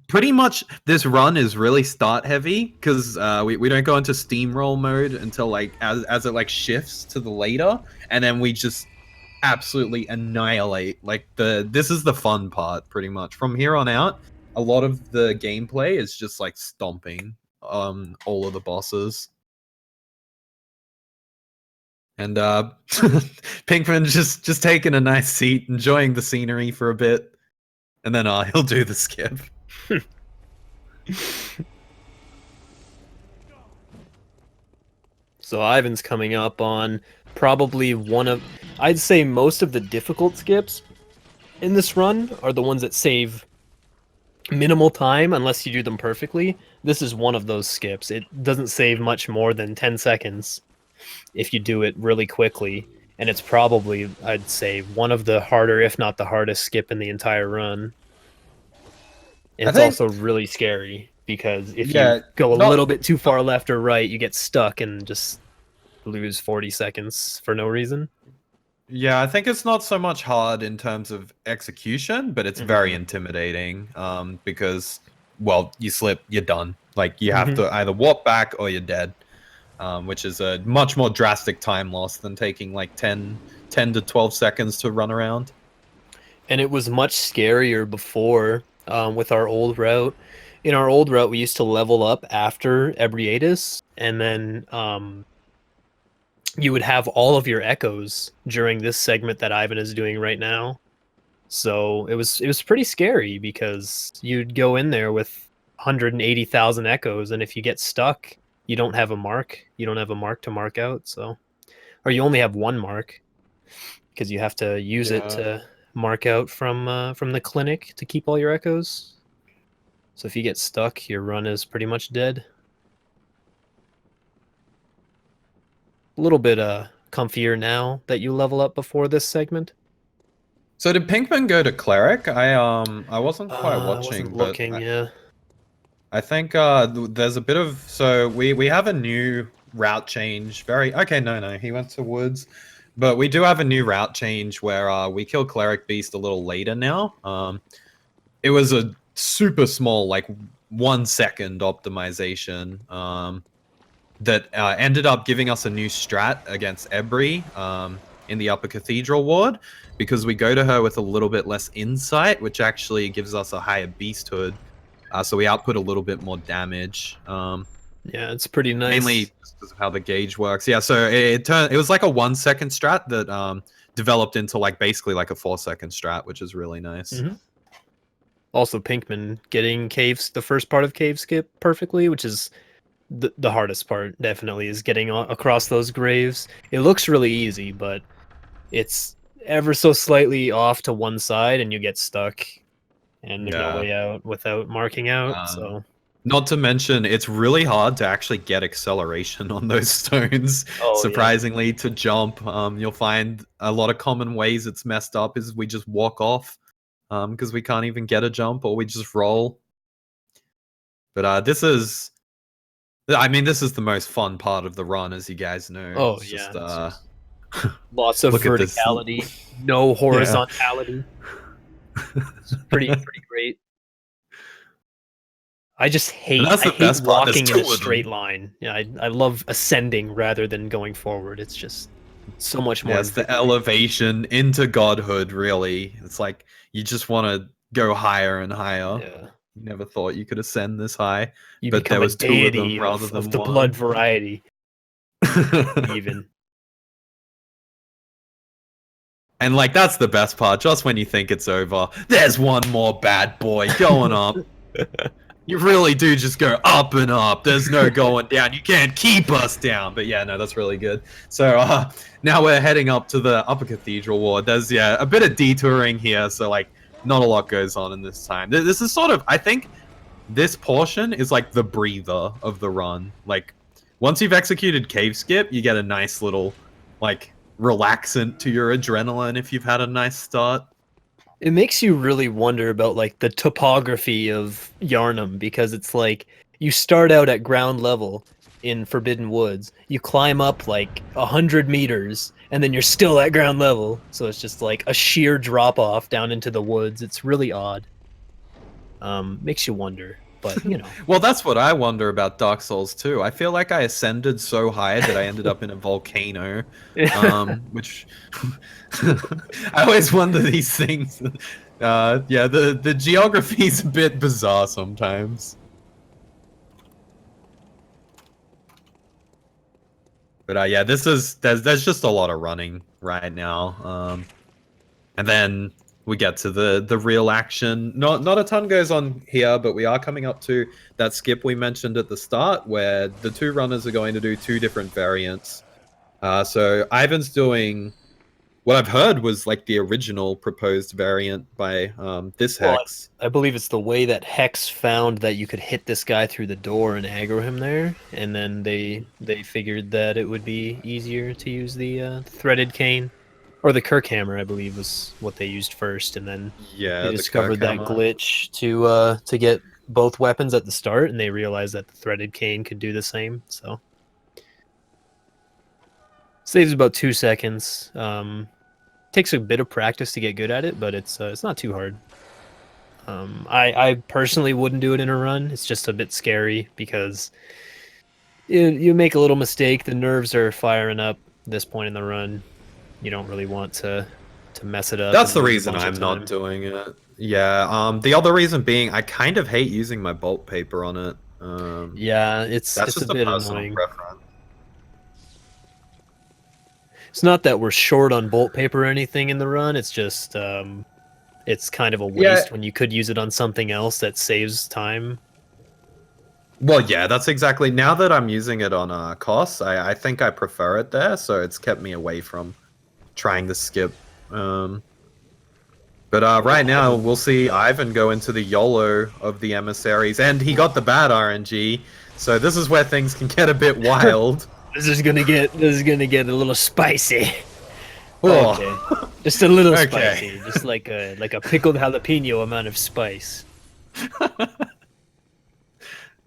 pretty much, this run is really start heavy because we don't go into steamroll mode until like as it like shifts to the later, and then we just absolutely annihilate. Like this is the fun part pretty much. From here on out, a lot of the gameplay is just like stomping all of the bosses. And Pinkman just taking a nice seat, enjoying the scenery for a bit, and then he'll do the skip. So Ivan's coming up on probably I'd say most of the difficult skips in this run are the ones that save minimal time unless you do them perfectly. This is one of those skips. It doesn't save much more than 10 seconds if you do it really quickly, and it's probably, I'd say, one of the harder, if not the hardest skip in the entire run. And it's also really scary because if you go a little bit too far left or right, you get stuck and just lose 40 seconds for no reason. Yeah, I think it's not so much hard in terms of execution, but it's very intimidating because, well, you slip, you're done. Like, you have to either walk back or you're dead, which is a much more drastic time loss than taking like 10 to 12 seconds to run around. And it was much scarier before with our old route. In our old route, we used to level up after Ebrietas, and then you would have all of your echoes during this segment that Ivan is doing right now. So it was pretty scary because you'd go in there with 180,000 echoes, and if you get stuck, you don't have a mark. You don't have a mark to mark out. So, or you only have one mark because you have to use it to mark out from the clinic to keep all your echoes. So if you get stuck, your run is pretty much dead. A little bit comfier now that you level up before this segment. So did Pinkman go to cleric? I wasn't quite watching, I wasn't looking, yeah. I think there's a bit of, so we have a new route change. No, he went to woods, but we do have a new route change where we kill cleric beast a little later now. It was a super small, like 1 second optimization that ended up giving us a new strat against Ebri in the upper cathedral ward, because we go to her with a little bit less insight, which actually gives us a higher beasthood. So we output a little bit more damage. Yeah, it's pretty nice. Mainly just because of how the gauge works. Yeah, so it was like a 1 second strat that developed into like basically like a 4 second strat, which is really nice. Also, Pinkman getting the first part of cave skip perfectly, which is the hardest part, definitely, is getting across those graves. It looks really easy, but it's ever so slightly off to one side and you get stuck and there's no way out without marking out. So not to mention, it's really hard to actually get acceleration on those stones. Surprisingly, to jump, you'll find a lot of common ways it's messed up is we just walk off because we can't even get a jump, or we just roll. But this is the most fun part of the run, as you guys know. Lots of verticality, no horizontality. It's pretty great. I hate walking in a straight line. Yeah, I love ascending rather than going forward. It's just so much more. It's the elevation into godhood, really. It's like you just want to go higher and higher. Yeah. Never thought you could ascend this high, You but there become a was two of them deity rather of than the one. blood variety, even. And like that's the best part. Just when you think it's over, there's one more bad boy going up. You really do just go up and up. There's no going down. You can't keep us down. But yeah, no, that's really good. So now we're heading up to the Upper Cathedral Ward. There's a bit of detouring here, so like not a lot goes on in this time. This is sort of, I think, this portion is like the breather of the run. Like once you've executed Cave Skip, you get a nice little like relaxant to your adrenaline if you've had a nice start. It makes you really wonder about like the topography of Yarnum, because it's like you start out at ground level in Forbidden Woods, you climb up like 100 meters, and then you're still at ground level. So it's just like a sheer drop off down into the woods. It's really odd. Makes you wonder, but you know. Well, that's what I wonder about Dark Souls 2. I feel like I ascended so high that I ended up in a volcano, which I always wonder these things. Yeah, the geography's a bit bizarre sometimes. But yeah, there's just a lot of running right now. And then we get to the real action. Not a ton goes on here, but we are coming up to that skip we mentioned at the start, where the two runners are going to do two different variants. So Ivan's doing what I've heard was like the original proposed variant by this Well, Hex. I believe it's the way that Hex found that you could hit this guy through the door and aggro him there, and then they figured that it would be easier to use the threaded cane, or the Kirk hammer, I believe, was what they used first, and then they Yeah, the discovered that Kirkhammer. glitch to get both weapons at the start, and they realized that the threaded cane could do the same. So saves about 2 seconds. Takes a bit of practice to get good at it, but it's not too hard. I personally wouldn't do it in a run. It's just a bit scary because you make a little mistake, the nerves are firing up at this point in the run. You don't really want to mess it up. That's and the lose a reason bunch of I'm not time. doing it. Yeah, the other reason being I kind of hate using my bolt paper on it. Yeah, That's it's a just a bit personal annoying. preference. It's not that we're short on bolt paper or anything in the run. It's just it's kind of a Yeah, waste when you could use it on something else that saves time. well, yeah, that's exactly. Now that I'm using it on COS, I think I prefer it there, so it's kept me away from trying to skip. But right now, we'll see Ivan go into the YOLO of the emissaries, and he got the bad RNG, so this is where things can get a bit wild. This is gonna get a little spicy. Oh. Okay, just a little Okay. spicy, just like a pickled jalapeno amount of spice.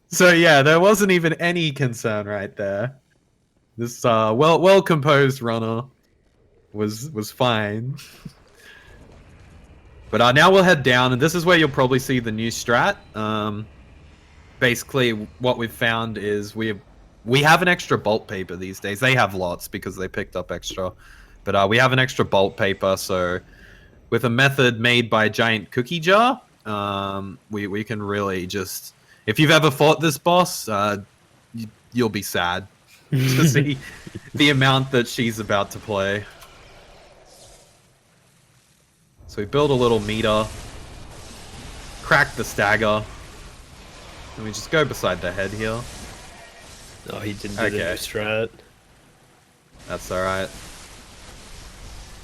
So yeah, there wasn't even any concern right there. This well composed runner was fine. But now we'll head down, and this is where you'll probably see the new strat. Basically, what we've found is we have an extra bolt paper these days. They have lots because they picked up extra, but we have an extra bolt paper. So with a method made by Giant Cookie Jar, we can really just, if you've ever fought this boss, you'll be sad to see the amount that she's about to play. So we build a little meter, crack the stagger, and we just go beside the head here. Oh, he didn't do the new strat. That's alright.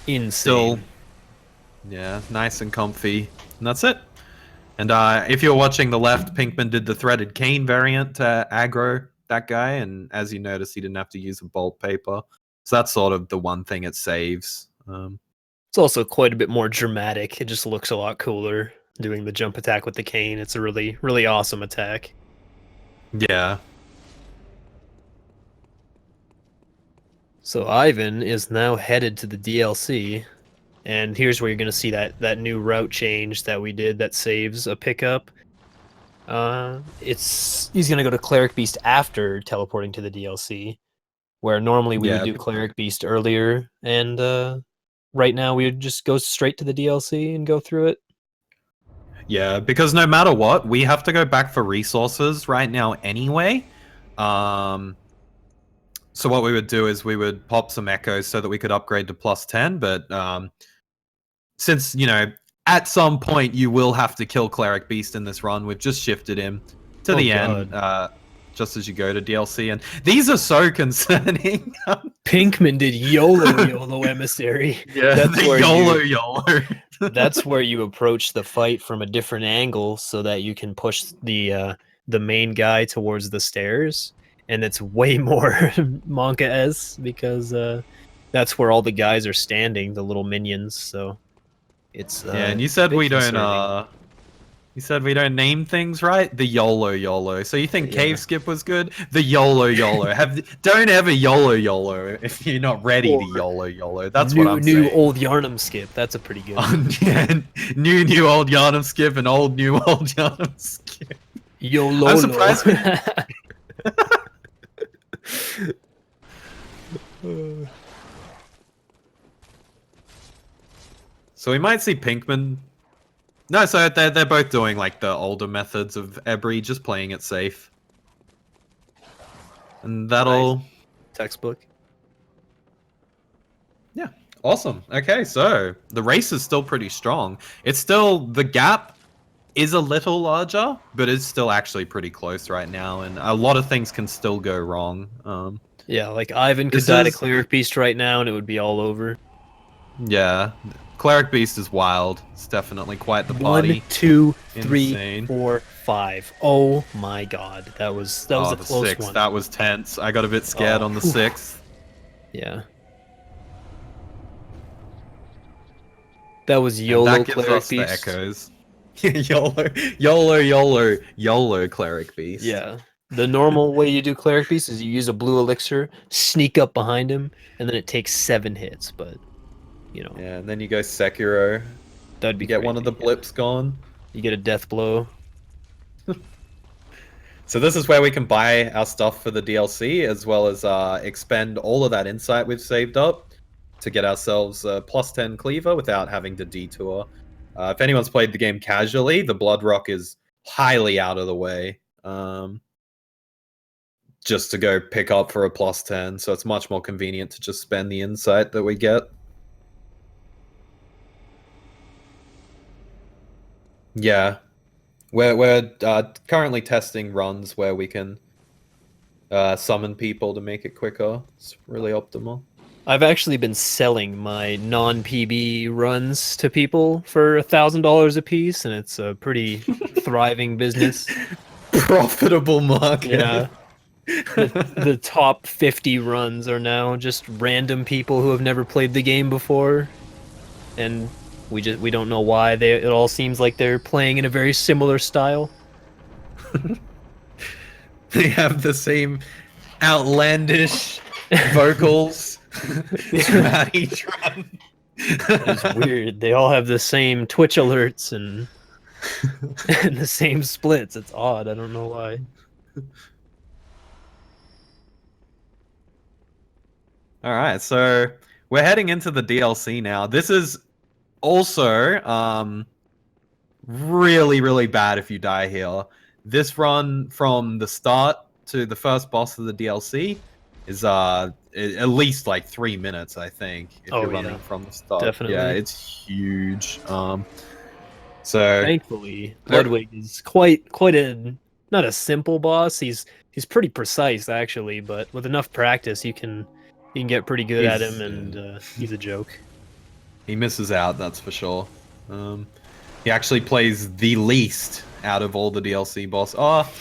Insane. Still, yeah, nice and comfy. And that's it. And if you're watching the left, Pinkman did the threaded cane variant to aggro that guy, and as you notice, he didn't have to use a bolt paper. So that's sort of the one thing it saves. It's also quite a bit more dramatic. It just looks a lot cooler doing the jump attack with the cane. It's a really, really awesome attack. Yeah. So Ivan is now headed to the DLC, and here's where you're going to see that new route change that we did that saves a pickup. He's going to go to Cleric Beast after teleporting to the DLC, where normally we would do Cleric Beast earlier, and right now we would just go straight to the DLC and go through it. Yeah, because no matter what, we have to go back for resources right now anyway. So what we would do is we would pop some echoes so that we could upgrade to +10, but since, you know, at some point you will have to kill Cleric Beast in this run, we've just shifted him to Oh the god. end, just as you go to DLC, and these are so concerning. Pinkman did YOLO Emissary. Yeah, That's the where YOLO you YOLO. that's where you approach the fight from a different angle so that you can push the main guy towards the stairs, and it's way more Monka-esque because that's where all the guys are standing, the little minions, so it's Yeah, and a you said bit we don't concerning. name things right. The YOLO YOLO. So you think Yeah. Cave Skip was good? The YOLO YOLO. Don't ever YOLO YOLO if you're not ready to Or YOLO YOLO. That's what I'm new saying. old Yarnum Skip. That's a pretty good one. Yeah, new old Yarnum Skip and old new old Yarnum Skip. I'm YOLO. surprised we. So we might see Pinkman. No, so they're both doing like the older methods of Ebry, just playing it safe. And that'll Nice. Textbook. Yeah, awesome. Okay, so the race is still pretty strong. It's still the gap is a little larger, but it's still actually pretty close right now, and a lot of things can still go wrong. Yeah, like Ivhen could This die to is Cleric Beast right now and it would be all over. yeah, Cleric Beast is wild. It's definitely quite the 1, party. 2, 3, Insane. 4, 5. Oh my god. That was Oh, a the close sixth. one. That was tense. I got a bit scared Oh, on the whew. sixth. Yeah. That was And YOLO that gives Cleric us the Beast. echoes. YOLO, YOLO, YOLO, YOLO, Cleric Beast. Yeah. The normal way you do Cleric Beast is you use a blue elixir, sneak up behind him, and then it takes 7 hits, but you know, Yeah, and then you go Sekiro. that'd be You get one of the crazy. Yeah. blips gone. You get a death blow. So this is where we can buy our stuff for the DLC, as well as expend all of that insight we've saved up to get ourselves a +10 cleaver without having to detour. If anyone's played the game casually, the Blood Rock is highly out of the way. Just to go pick up for a +10, so it's much more convenient to just spend the insight that we get. Yeah, we're currently testing runs where we can summon people to make it quicker. It's really optimal. I've actually been selling my non-PB runs to people for $1,000 a piece, and it's a pretty thriving business. Profitable market. Yeah. The top 50 runs are now just random people who have never played the game before, and we don't know why. It all seems like they're playing in a very similar style. They have the same outlandish vocals throughout each run. It's weird. They all have the same Twitch alerts and and the same splits. It's odd. I don't know why. All right, so we're heading into the DLC now. This is also really bad if you die here. This run from the start to the first boss of the DLC is at least like 3 minutes, I think, if Oh, you're yeah. running from the start. Definitely. Yeah, it's huge. So Thankfully, Ludwig is quite a not a simple boss. He's pretty precise actually, but with enough practice, you can get pretty good at him, and he's a joke. he misses out, that's for sure. He actually plays the least out of all the DLC boss. Oh,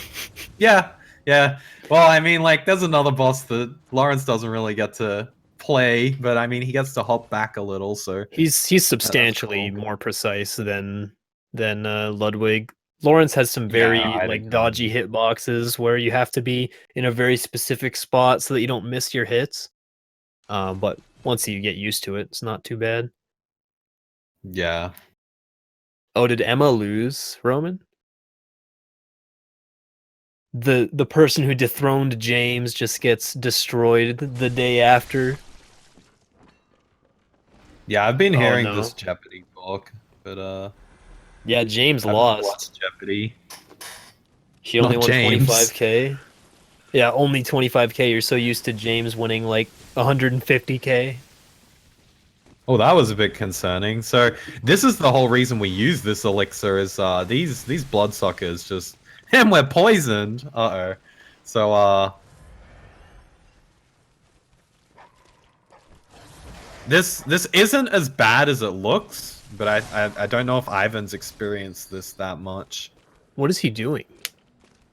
yeah. Well, I mean, like, there's another boss that Lawrence doesn't really get to play, but I mean, he gets to hop back a little, so He's substantially cool. more precise than Ludwig. Lawrence has some very Yeah, I'd like agree. dodgy hitboxes where you have to be in a very specific spot so that you don't miss your hits. But once you get used to it, it's not too bad. Yeah. Oh, did Emma lose, Roman? The person who dethroned James just gets destroyed the day after. Yeah, I've been Oh hearing no. this Jeopardy talk, but Yeah, James I've lost. watched Jeopardy. He only Not won James. 25K. Yeah, only 25K. You're so used to James winning like 150K. Oh, that was a bit concerning. So this is the whole reason we use this elixir is these bloodsuckers just and we're poisoned. Uh-oh. So this isn't as bad as it looks, but I don't know if Ivan's experienced this that much. What is he doing?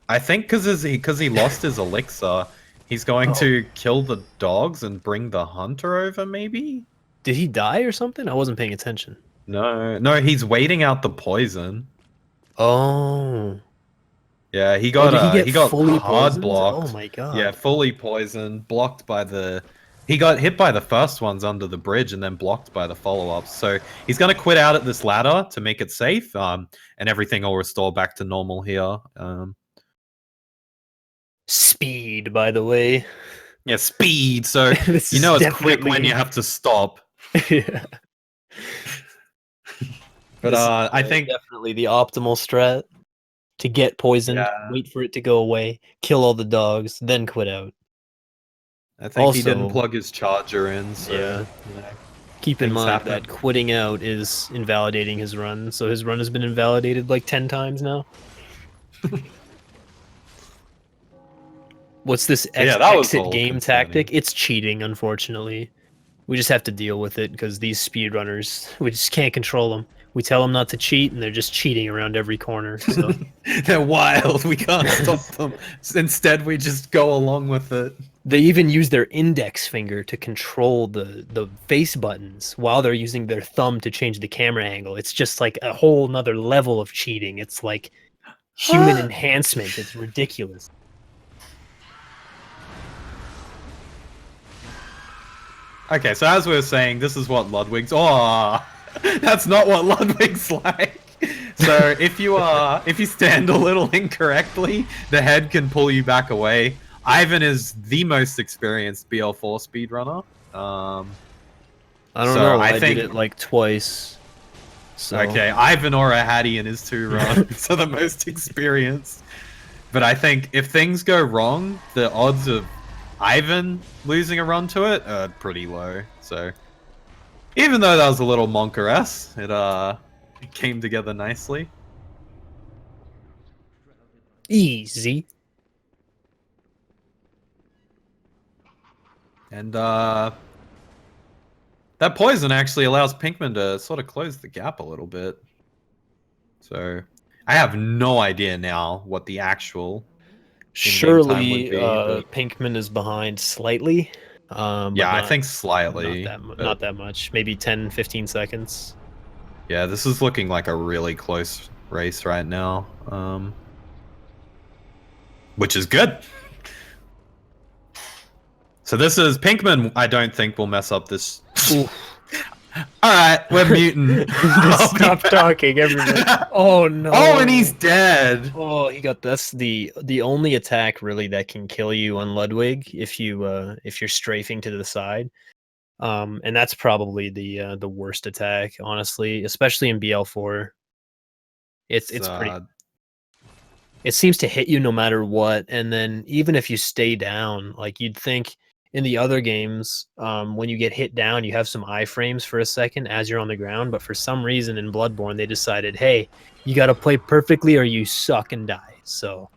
I think because he lost his elixir, he's going Oh. to kill the dogs and bring the hunter over, maybe? Did he die or something? I wasn't paying attention. No, he's waiting out the poison. Oh. Yeah, Oh, did he get he got fully hard poisoned? Oh blocked. my Yeah, god. fully poisoned, blocked by the he got hit by the first ones under the bridge and then blocked by the follow-ups. So he's gonna quit out at this ladder to make it safe. And everything will restore back to normal here. Speed, by the way. Yeah, speed. So This you is know it's quick when definitely you have to stop. yeah. But This is I think definitely the optimal strat to get poisoned, yeah, wait for it to go away, kill all the dogs, then quit out. I think he didn't Also, plug his charger in, so yeah, you know, keep in things mind happen. that quitting out is invalidating his run, so his run has been invalidated like 10 times now. What's this So yeah, that was exit all game concerning. tactic? It's cheating, unfortunately. We just have to deal with it because these speedrunners, we just can't control them. We tell them not to cheat, and they're just cheating around every corner. So They're wild. We can't stop them. Instead, we just go along with it. they even use their index finger to control the face buttons while they're using their thumb to change the camera angle. It's just like a whole nother level of cheating. It's like human enhancement. It's ridiculous. Okay, so as we were saying, this is what Ludwig's. Oh, that's not what Ludwig's like. So if you stand a little incorrectly, the head can pull you back away. Ivan is the most experienced BL4 speedrunner. I don't So know. I I think did it like twice. So okay, Ivan or Hattie in his 2 runs are the most experienced. But I think if things go wrong, the odds of Ivan losing a run to it are pretty low. So even though that was a little monker-esque, it came together nicely. easy. And that poison actually allows Pinkman to sort of close the gap a little bit. So I have no idea now what the actual in-game time would Surely, be, but Pinkman is behind slightly, but yeah, I not think slightly. not But that much. Maybe 10, 15 seconds. yeah, this is looking like a really close race right now, which is good. So this is Pinkman. I don't think will mess up this. All right, we're muting. Stop talking, everybody. Oh no. Oh, and he's dead. Oh, he got that's the only attack really that can kill you on Ludwig if you're strafing to the side. And that's probably the worst attack, honestly, especially in BL4. It's pretty it seems to hit you no matter what, and then even if you stay down, like you'd think in the other games, when you get hit down, you have some iframes for a second as you're on the ground, but for some reason in Bloodborne, they decided, hey, you got to play perfectly or you suck and die. So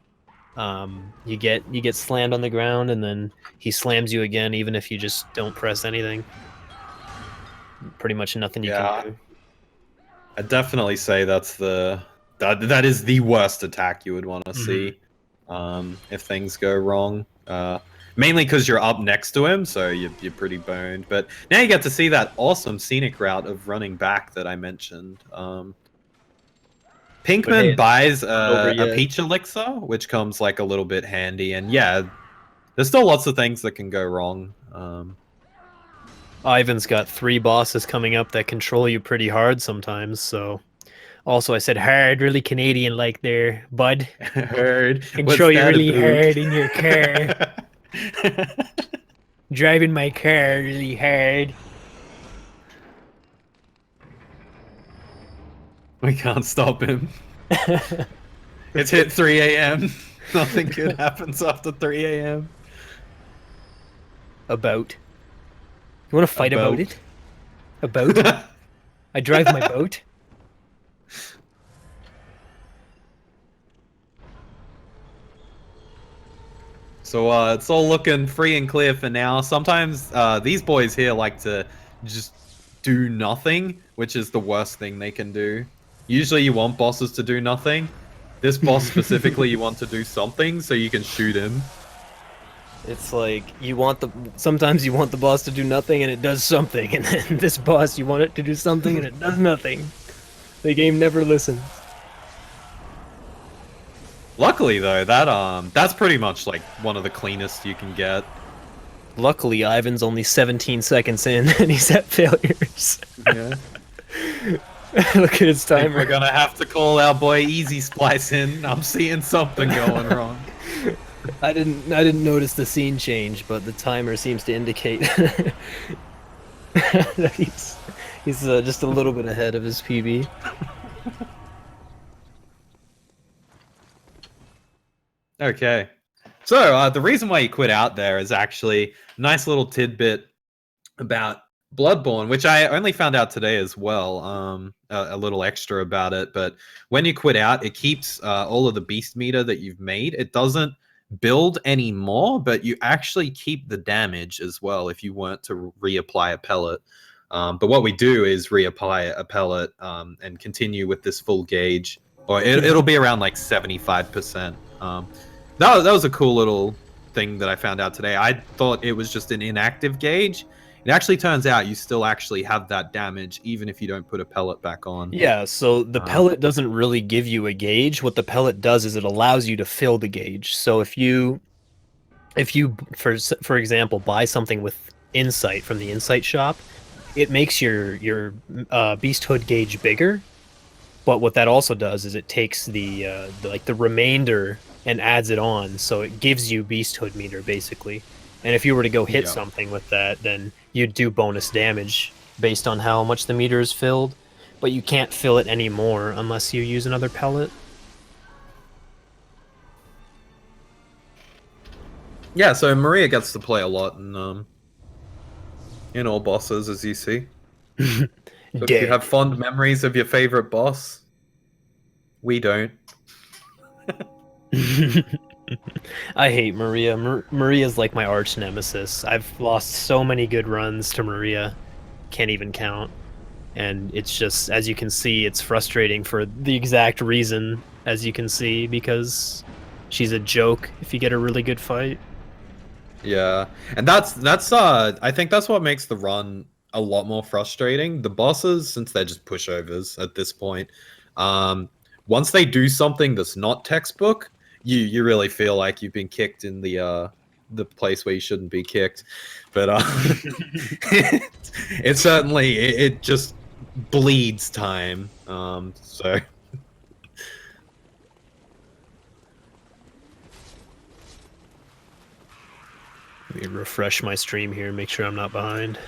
you get slammed on the ground, and then he slams you again, even if you just don't press anything. Pretty much nothing you can do. I'd definitely say that is the worst attack you would want to see if things go wrong. Mainly because you're up next to him, so you're pretty boned. But now you get to see that awesome scenic route of running back that I mentioned. Pinkman Hey, buys over a yet. peach elixir, which comes like a little bit handy. And yeah, there's still lots of things that can go wrong. Ivan's got 3 bosses coming up that control you pretty hard sometimes, so also I said hard, really Canadian like there, bud. Heard. Control What's you that really about? hard in your car. Driving my car really hard. We can't stop him. It's hit 3 a.m. Nothing good happens after 3 a.m. About. You want to fight about About. it? About? I drive my boat. So it's all looking free and clear for now. Sometimes these boys here like to just do nothing, which is the worst thing they can do. Usually you want bosses to do nothing. This boss specifically you want to do something so you can shoot him. It's like sometimes you want the boss to do nothing and it does something, and then this boss you want it to do something and it does nothing. The game never listens. Luckily though, that's pretty much like one of the cleanest you can get. Luckily, Ivan's only 17 seconds in and he's at failures. Yeah. Look at his timer. We're gonna have to call our boy Easy Splice in. I'm seeing something going wrong. I didn't notice the scene change, but the timer seems to indicate that he's just a little bit ahead of his PB. Okay. So the reason why you quit out there is actually a nice little tidbit about Bloodborne, which I only found out today as well. A little extra about it, but when you quit out, it keeps all of the beast meter that you've made. It doesn't build anymore, but you actually keep the damage as well if you weren't to reapply a pellet. But what we do is reapply a pellet and continue with this full gauge, or it'll be around like 75%. That was a cool little thing that I found out today. I thought it was just an inactive gauge. It actually turns out you still actually have that damage even if you don't put a pellet back on. Yeah, so the pellet doesn't really give you a gauge. What the pellet does is it allows you to fill the gauge. So if you for example buy something with insight from the insight shop, it makes your beast hood gauge bigger. But what that also does is it takes the remainder and adds it on, so it gives you beast hood meter basically. And if you were to go hit something with that, then you'd do bonus damage based on how much the meter is filled. But you can't fill it anymore unless you use another pellet. Yeah, so Maria gets to play a lot in all bosses, as you see. So if you have fond memories of your favorite boss, we don't. I hate Maria. Maria's like my arch nemesis. I've lost so many good runs to Maria. Can't even count. And it's just, as you can see, it's frustrating for the exact reason, as you can see, because she's a joke if you get a really good fight. Yeah, and that's I think that's what makes the run a lot more frustrating. The bosses, since they're just pushovers at this point, once they do something that's not textbook, you really feel like you've been kicked in the place where you shouldn't be kicked. But it certainly it just bleeds time. So. Let me refresh my stream here, make sure I'm not behind.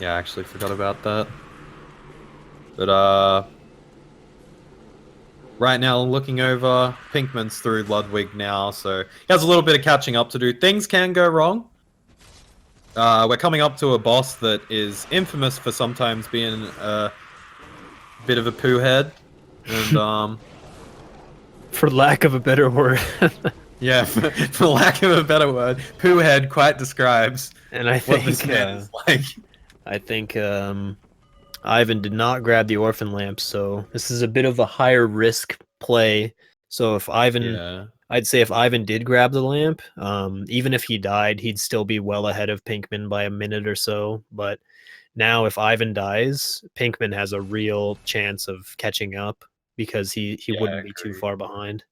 Yeah, I actually forgot about that. But right now, looking over, Pinkman's through Ludwig now, so he has a little bit of catching up to do. Things can go wrong. We're coming up to a boss that is infamous for sometimes being a bit of a poo head, and for lack of a better word. Yeah, for lack of a better word, poo head quite describes and I think, what this man is like. I think Ivan did not grab the orphan lamp, so this is a bit of a higher risk play. So if Ivan, I'd say if Ivan did grab the lamp, even if he died, he'd still be well ahead of Pinkman by a minute or so. But now if Ivan dies, Pinkman has a real chance of catching up because he wouldn't be too far behind.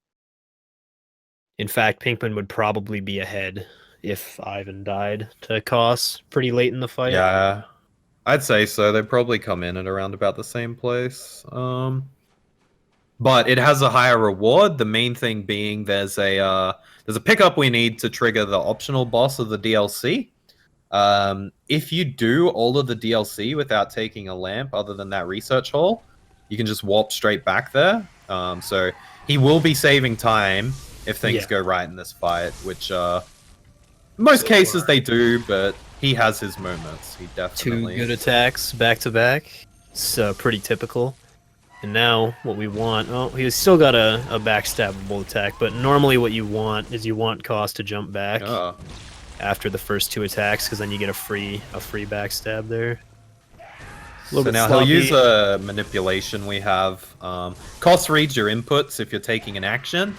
In fact, Pinkman would probably be ahead if Ivan died to Koss pretty late in the fight. Yeah, I'd say so. They'd probably come in at around about the same place. But it has a higher reward. The main thing being there's a pickup we need to trigger the optional boss of the DLC. If you do all of the DLC without taking a lamp other than that research hall, you can just warp straight back there. So he will be saving time if things go right in this fight, which most cases they do, but he has his moments. He definitely... 2 good attacks back to back. It's pretty typical. And now what we want... Oh, he's still got a backstabbable attack, but normally what you want is you want Cost to jump back after the first 2 attacks, because then you get a free backstab there. So now he'll use a manipulation we have. Cost reads your inputs if you're taking an action.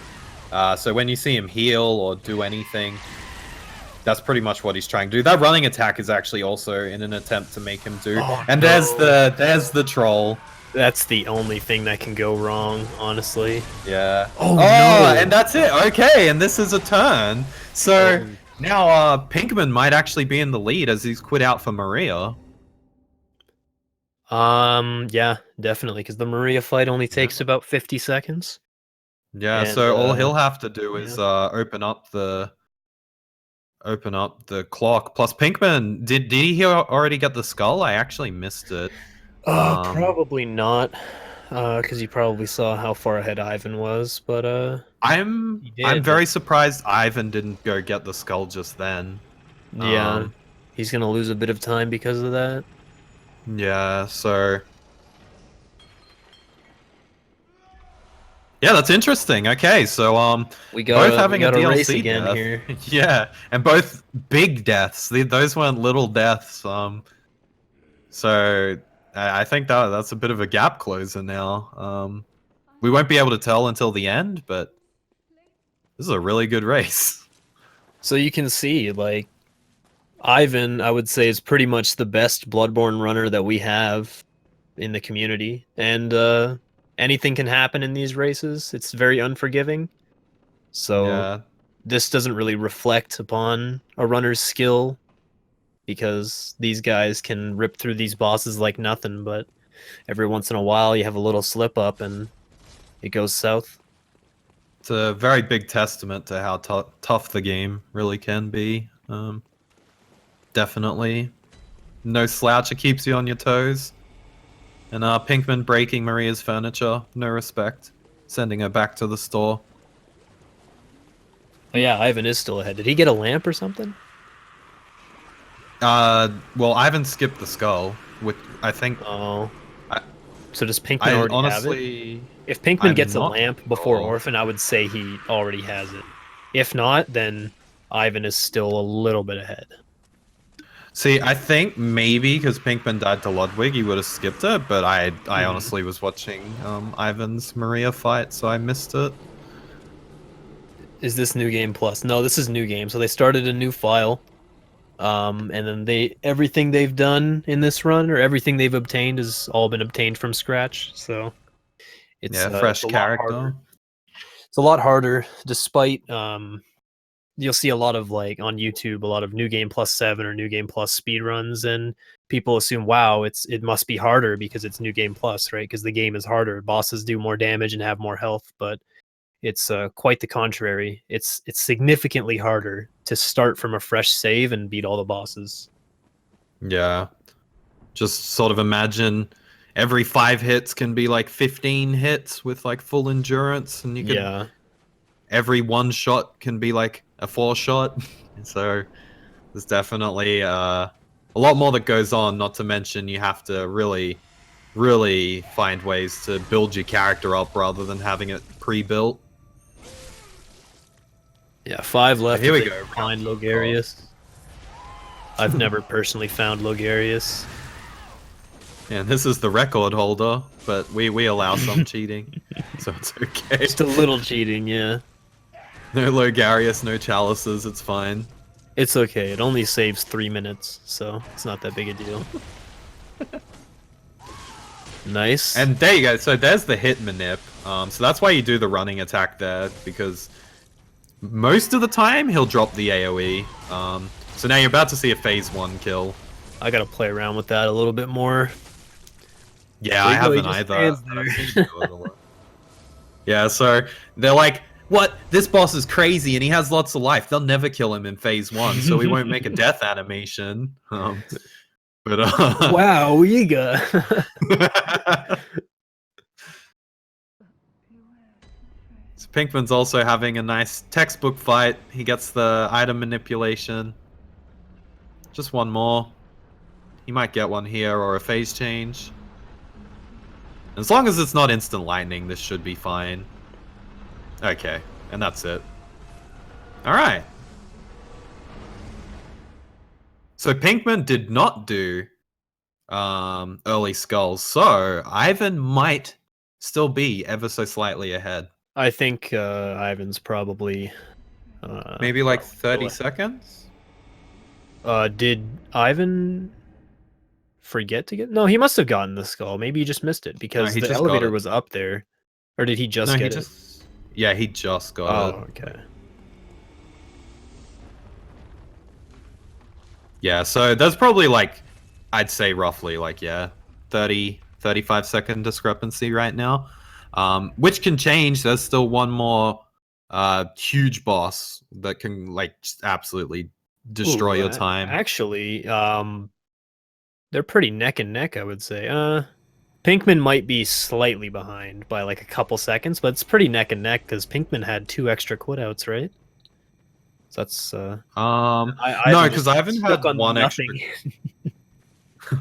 So when you see him heal or do anything, that's pretty much what he's trying to do. That running attack is actually also in an attempt to make him do. And there's the troll. That's the only thing that can go wrong, honestly. Yeah. Oh no. And that's it. Okay, and this is a turn. So now Pinkman might actually be in the lead as he's quit out for Maria. Yeah, definitely, because the Maria fight only takes about 50 seconds. Yeah, and, so all he'll have to do is open up the clock. Plus Pinkman, did he already get the skull? I actually missed it. Probably not, because you probably saw how far ahead Ivan was, but I'm very surprised Ivan didn't go get the skull just then. Yeah, he's gonna lose a bit of time because of that. Yeah, so... Yeah, that's interesting. Okay, so we got both having a DLC race again death. Here. Yeah, and both big deaths. Those weren't little deaths. So I think that's a bit of a gap closer now. We won't be able to tell until the end, but this is a really good race. So you can see, like, Ivan, I would say, is pretty much the best Bloodborne runner that we have in the community, and anything can happen in these races. It's very unforgiving, so this doesn't really reflect upon a runner's skill, because these guys can rip through these bosses like nothing, but every once in a while you have a little slip up and it goes south. It's a very big testament to how tough the game really can be. Definitely. No slouch, it keeps you on your toes. And Pinkman breaking Maria's furniture, no respect. Sending her back to the store. Oh yeah, Ivan is still ahead. Did he get a lamp or something? Well, Ivan skipped the skull, which I think... Oh. So does Pinkman already honestly, have it? If Pinkman gets a lamp before Orphan, I would say he already has it. If not, then Ivan is still a little bit ahead. See, I think maybe because Pinkman died to Ludwig, he would have skipped it, but I honestly was watching Ivan's Maria fight, so I missed it. Is this New Game Plus? No, this is New Game. So they started a new file, and then everything they've done in this run, or everything they've obtained, has all been obtained from scratch. So it's fresh character. It's a lot harder, despite you'll see a lot of, like, on YouTube, a lot of New Game Plus 7 or New Game Plus speedruns, and people assume, wow, it must be harder because it's New Game Plus, right? Because the game is harder. Bosses do more damage and have more health, but it's quite the contrary. It's significantly harder to start from a fresh save and beat all the bosses. Yeah. Just sort of imagine every 5 hits can be like 15 hits with like full endurance, and you can every 1 shot can be like a 4 shot. So there's definitely a lot more that goes on, not to mention you have to really find ways to build your character up rather than having it pre-built. Yeah, 5 left. Here we go. Find Logarius. I've never personally found Logarius. Yeah, this is the record holder, but we allow some cheating, so it's okay. Just a little cheating, yeah. No Logarius, no chalices, it's fine. It's okay, it only saves 3 minutes, so it's not that big a deal. Nice. And there you go, so there's the hit manip. So that's why you do the running attack there, because most of the time he'll drop the AoE. So now you're about to see a phase 1 kill. I gotta play around with that a little bit more. Yeah, I haven't either. Yeah, so they're like, what? This boss is crazy and he has lots of life. They'll never kill him in phase 1, so we won't make a death animation. But wow, Yiga. Pinkman's also having a nice textbook fight. He gets the item manipulation. Just one more. He might get one here or a phase change. As long as it's not instant lightning, this should be fine. Okay, and that's it. Alright. So Pinkman did not do early skulls, so Ivan might still be ever so slightly ahead. I think Ivan's probably... Maybe like 30 seconds? Did Ivan forget to get... No, he must have gotten the skull. Maybe he just missed it because he the just got elevator it. was up there. Or did he just No, get he it? just... Yeah, he just got it. Oh, okay. Yeah, so there's probably like, I'd say roughly like, yeah, 30, 35 second discrepancy right now. Which can change. There's still one more huge boss that can like just absolutely destroy your time. Actually, they're pretty neck and neck, I would say. Pinkman might be slightly behind by like a couple seconds, but it's pretty neck and neck because Pinkman had 2 extra quit outs, right? So that's No, because I haven't had one nothing. extra.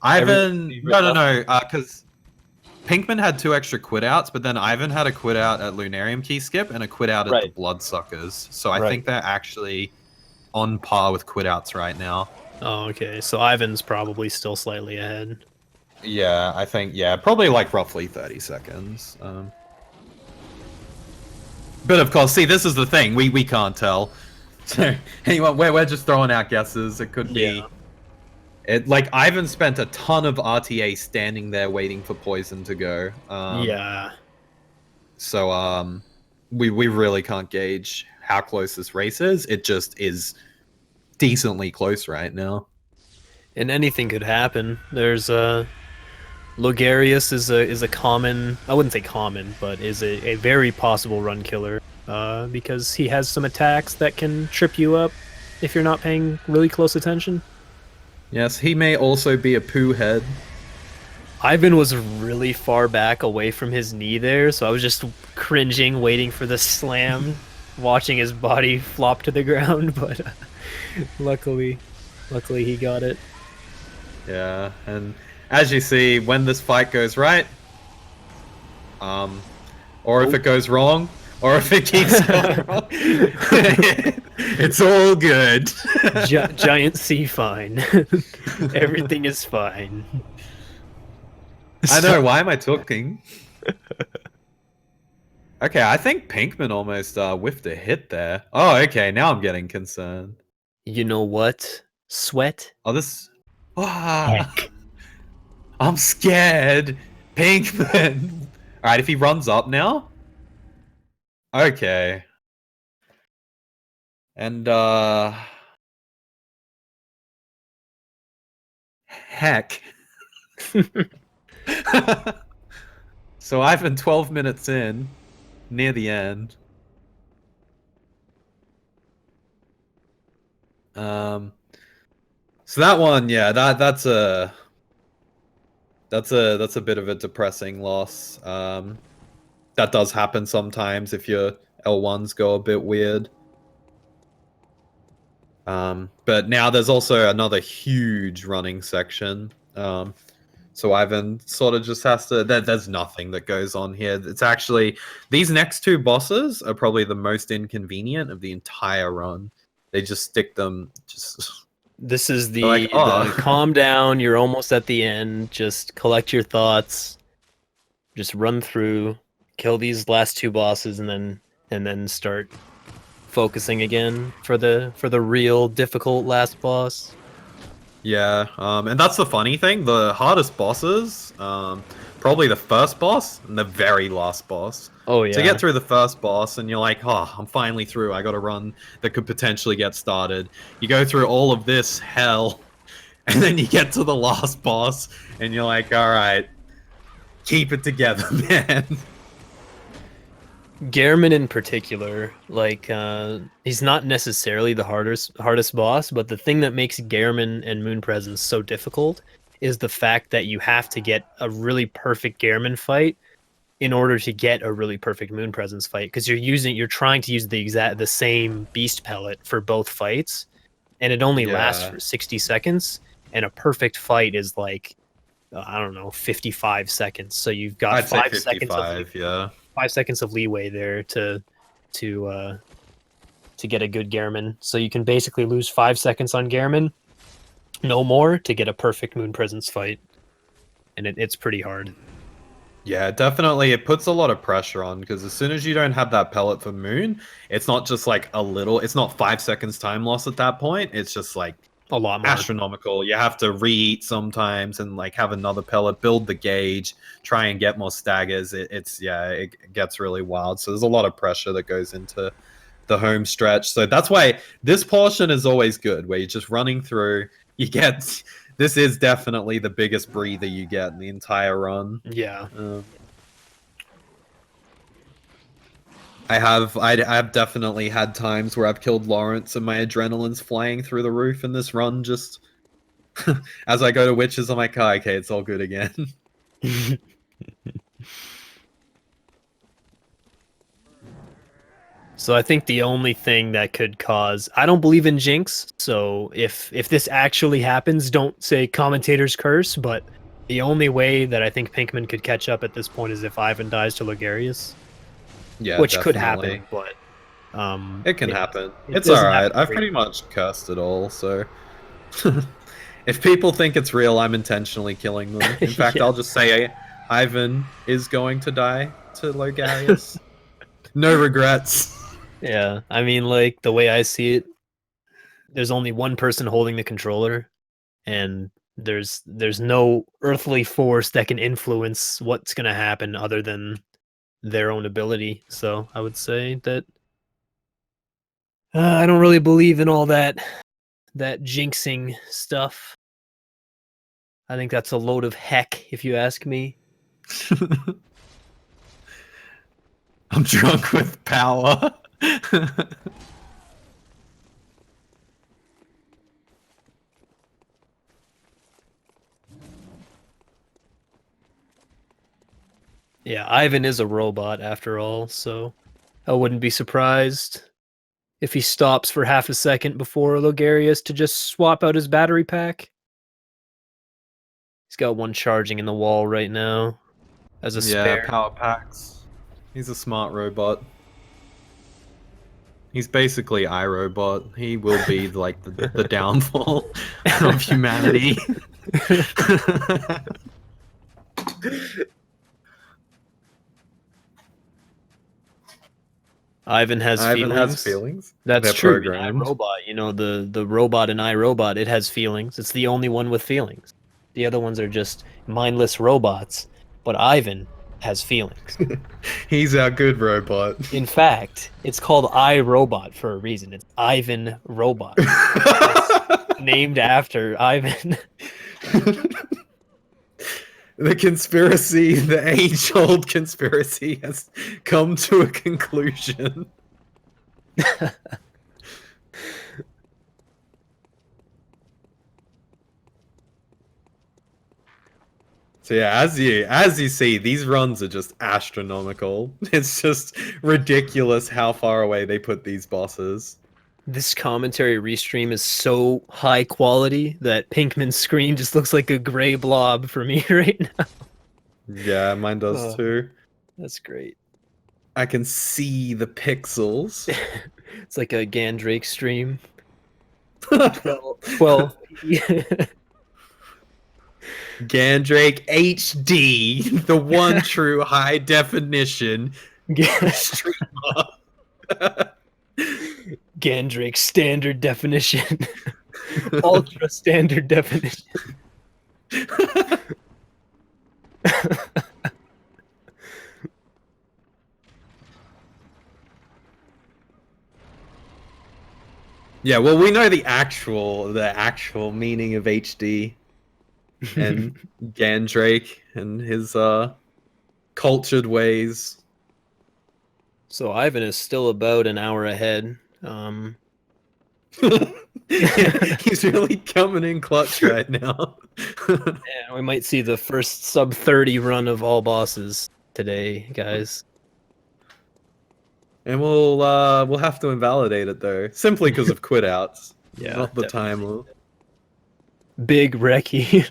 Ivan, no, because Pinkman had 2 extra quit outs, but then Ivan had a quit out at Lunarium Key Skip and a quit out at the Bloodsuckers. So I think they're actually on par with quit outs right now. Oh, okay. So Ivan's probably still slightly ahead. Yeah, I think, yeah, probably like roughly 30 seconds. But of course, see, this is the thing. We can't tell. So, anyway, we're just throwing out guesses. It could be... Like, Ivan spent a ton of RTA standing there waiting for poison to go. Yeah. So, we really can't gauge how close this race is. It just is decently close right now. And anything could happen. There's Logarius is a common, I wouldn't say common, but is a very possible run killer. Because he has some attacks that can trip you up if you're not paying really close attention. Yes, he may also be a poo head. Ivan was really far back away from his knee there, so I was just cringing, waiting for the slam, watching his body flop to the ground, but luckily he got it. Yeah, and as you see, when this fight goes right, or if it goes wrong, or if it keeps going wrong, it's all good. Giant C fine. Everything is fine. I know, why am I talking? Okay, I think Pinkman almost whiffed a hit there. Oh, okay, now I'm getting concerned. You know what? Sweat? Oh, this... Heck. I'm scared. Pinkman. Alright, if he runs up now... Okay. And, heck. So I've been 12 minutes in, near the end. So that one, yeah, that's a bit of a depressing loss. That does happen sometimes if your L1s go a bit weird. But now there's also another huge running section. So Ivan sort of just has to... There's nothing that goes on here. It's actually... These next 2 bosses are probably the most inconvenient of the entire run. They just stick them... This is the, like, oh. the calm down, you're almost at the end, just collect your thoughts, just run through, kill these last 2 bosses, and then start focusing again for the real difficult last boss. Yeah, and that's the funny thing. The hardest bosses, probably the first boss and the very last boss. Oh, yeah. To get through the first boss and you're like, oh, I'm finally through. I got a run that could potentially get started. You go through all of this hell, and then you get to the last boss, and you're like, all right, keep it together, man. Gehrman in particular, like, he's not necessarily the hardest boss, but the thing that makes Gehrman and Moon Presence so difficult is the fact that you have to get a really perfect Gehrman fight in order to get a really perfect moon presence fight, because you're trying to use the same beast pellet for both fights, and it only lasts Yeah. for 60 seconds, and a perfect fight is like I don't know, 55 seconds. So you've got I'd say 5 seconds of 55, yeah. 5 seconds of leeway there to get a good Gehrman. So you can basically lose 5 seconds on Gehrman, no more, to get a perfect moon presence fight, and it's pretty hard. Yeah, definitely. It puts a lot of pressure on because as soon as you don't have that pellet for Moon, it's not just like a little, it's not 5 seconds time loss at that point. It's just like A lot more. astronomical. You have to re-eat sometimes and like have another pellet, build the gauge, try and get more staggers. It gets really wild. So there's a lot of pressure that goes into the home stretch. So that's why this portion is always good, where you're just running through. You get this is definitely the biggest breather you get in the entire run. Yeah. I've definitely had times where I've killed Lawrence and my adrenaline's flying through the roof in this run just as I go to witches. I'm like, oh, okay, it's all good again. So I think the only thing that could cause, I don't believe in jinx, so if this actually happens, don't say commentator's curse, but the only way that I think Pinkman could catch up at this point is if ivhen dies to Logarius. Yeah, Which definitely. could happen, but it can happen. It It's doesn't alright. happen I've very pretty much cursed it all, so if people think it's real, I'm intentionally killing them. In fact, Yeah. I'll just say Ivhen is going to die to Logarius. No regrets. Yeah, I mean, like, the way I see it, there's only one person holding the controller, and there's no earthly force that can influence what's gonna happen other than their own ability. So I would say that I don't really believe in all that jinxing stuff. I think that's a load of heck, if you ask me. I'm drunk with power. Yeah, ivhen is a robot after all, so I wouldn't be surprised if he stops for half a second before Logarius to just swap out his battery pack. He's got one charging in the wall right now as a Yeah, spare. power packs. He's a smart robot. He's basically iRobot. He will be like the downfall of humanity. Ivhen has Ivhen feelings. has feelings. That's They're true. programmed. iRobot, you know, the robot in iRobot, it has feelings. It's the only one with feelings. The other ones are just mindless robots. But ivhen has feelings. He's our good robot. In fact, it's called iRobot for a reason. It's Ivhen Robot. It's named after Ivhen. The conspiracy, the age-old conspiracy, has come to a conclusion. So yeah, as you see, these runs are just astronomical. It's just ridiculous how far away they put these bosses. This commentary restream is so high quality that Pinkman's screen just looks like a gray blob for me right now. Yeah, mine does too. That's great. I can see the pixels. It's like a Gandrake stream. 12. Gandrake HD, the one true high definition streamer. Gandrake standard definition. Ultra standard definition. Yeah, well, we know the actual meaning of HD and Gandrake and his cultured ways. So Ivhen is still about an hour ahead. Yeah, he's really coming in clutch right now. Yeah, we might see the first sub 30 run of all bosses. today, guys. And we'll have to invalidate it though, simply because of quit outs, Yeah, not the definitely. timer. Big Reki.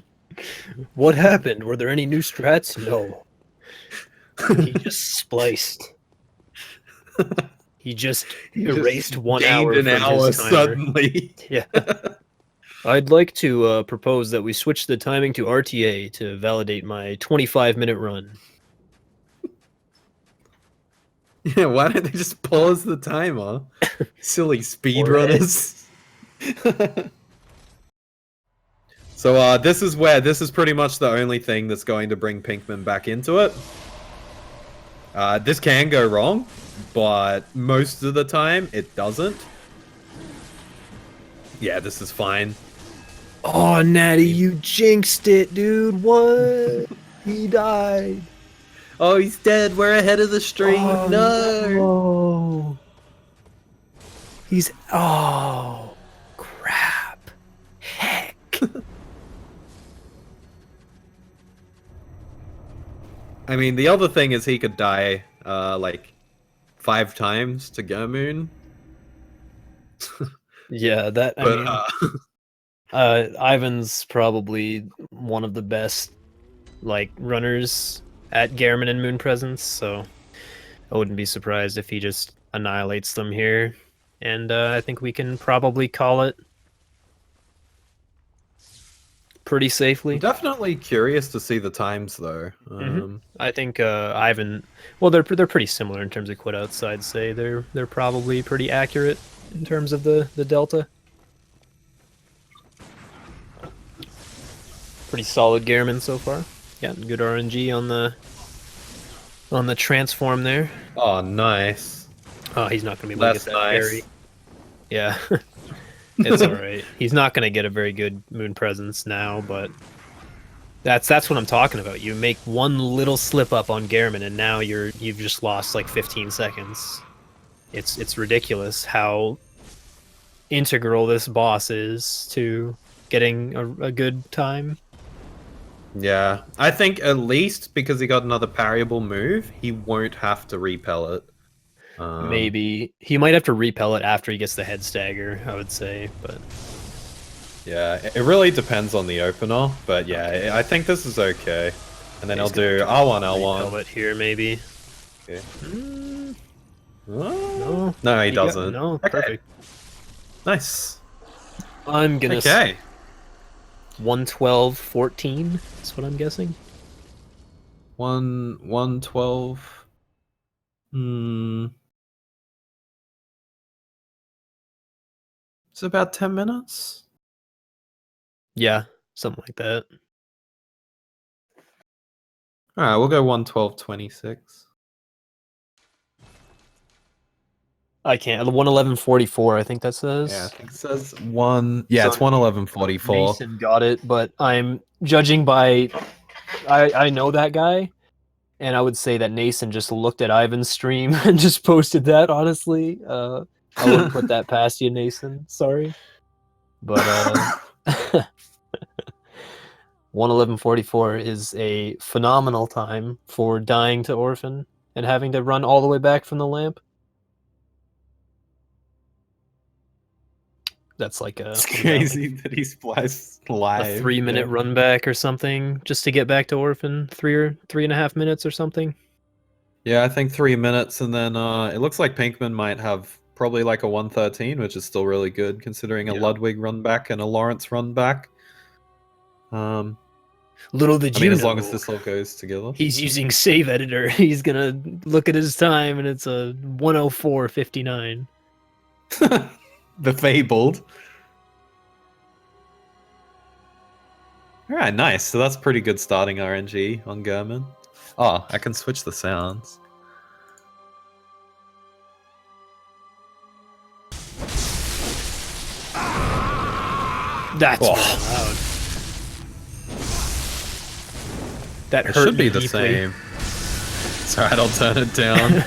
What happened? Were there any new strats? No. He just spliced. He just He erased just 1 gained hour an from hour his timer. suddenly. Yeah. I'd like to propose that we switch the timing to RTA to validate my 25-minute run. Yeah, why don't they just pause the timer? Silly Or speedrunners. So this is pretty much the only thing that's going to bring Pinkman back into it. This can go wrong, but most of the time it doesn't. Yeah, this is fine. Oh, Natty, you jinxed it, dude. What? He died. Oh, he's dead. We're ahead of the stream. Oh, No. no. He's... Oh, crap. Heck. I mean, the other thing is he could die, like, 5 times to Germoon. Yeah, that, I But, mean... Ivan's probably one of the best, like, runners at Gehrman and Moon Presence, so I wouldn't be surprised if he just annihilates them here. And I think we can probably call it pretty safely. I'm definitely curious to see the times, though. I think Ivan, well, they're pretty similar in terms of quit outs. I'd say they're probably pretty accurate in terms of the delta. Pretty solid Gehrman so far. Yeah, good RNG on the transform there. Oh, nice. Oh, he's not gonna be able to get that parry. Nice. Yeah, it's all right. He's not gonna get a very good Moon Presence now, but that's what I'm talking about. You make one little slip up on Gehrman, and now you've just lost like 15 seconds. It's ridiculous how integral this boss is to getting a good time. Yeah, I think at least because he got another parryable move, he won't have to repel it. Maybe he might have to repel it after he gets the head stagger, I would say, but yeah, it really depends on the opener. But yeah, I think this is okay. And then I'll do R1, L1. Repel it here, maybe. Okay. No, No, he doesn't. No, okay. Perfect. Nice. I'm gonna okay. 112-14. That's what I'm guessing. 112. It's about 10 minutes. Yeah, something like that. All right, we'll go 112.26. I can't. 111.44. I think that says. Yeah, I think it says 1. Yeah, so it's 111.44. Mason got it, but I'm judging by. I know that guy, and I would say that Nason just looked at Ivan's stream and just posted that. Honestly, I wouldn't put that past you, Nason. Sorry, but 111.44 is a phenomenal time for dying to Orphan and having to run all the way back from the lamp. That's like it's crazy that he spliced live. A 3-minute run back or something just to get back to Orphan. 3.5 minutes or something. Yeah, I think 3 minutes, and then it looks like Pinkman might have probably like a 113, which is still really good considering a Ludwig run back and a Lawrence run back. Little did you know, as long as this all goes together. He's using save editor. He's gonna look at his time, and it's a 104.59. The Fabled. Alright, nice. So that's pretty good starting RNG on German. Oh, I can switch the sounds. That's really loud. That hurt should be the deeply. same. It's alright, I'll turn it down.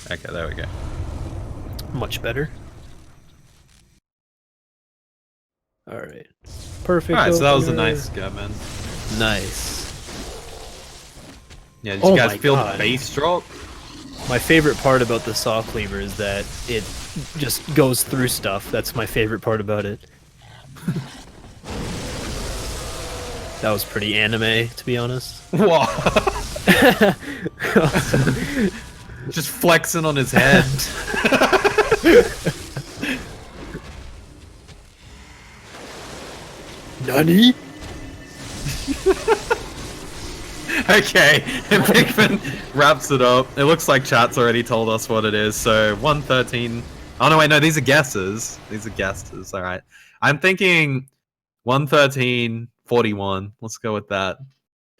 Okay, there we go. Much better. All right. Perfect. Alright, so that was a opener. nice go, man. Nice. Yeah, did Oh you guys my feel God. the bass drop? My favorite part about the saw cleaver is that it just goes through stuff. That's my favorite part about it. That was pretty anime, to be honest. Whoa! Just flexing on his head. Nani? Okay, Bigman wraps it up. It looks like chat's already told us what it is. So 113. Oh no, wait, no, these are guesses. These are guesses. All right. I'm thinking 113.41. Let's go with that.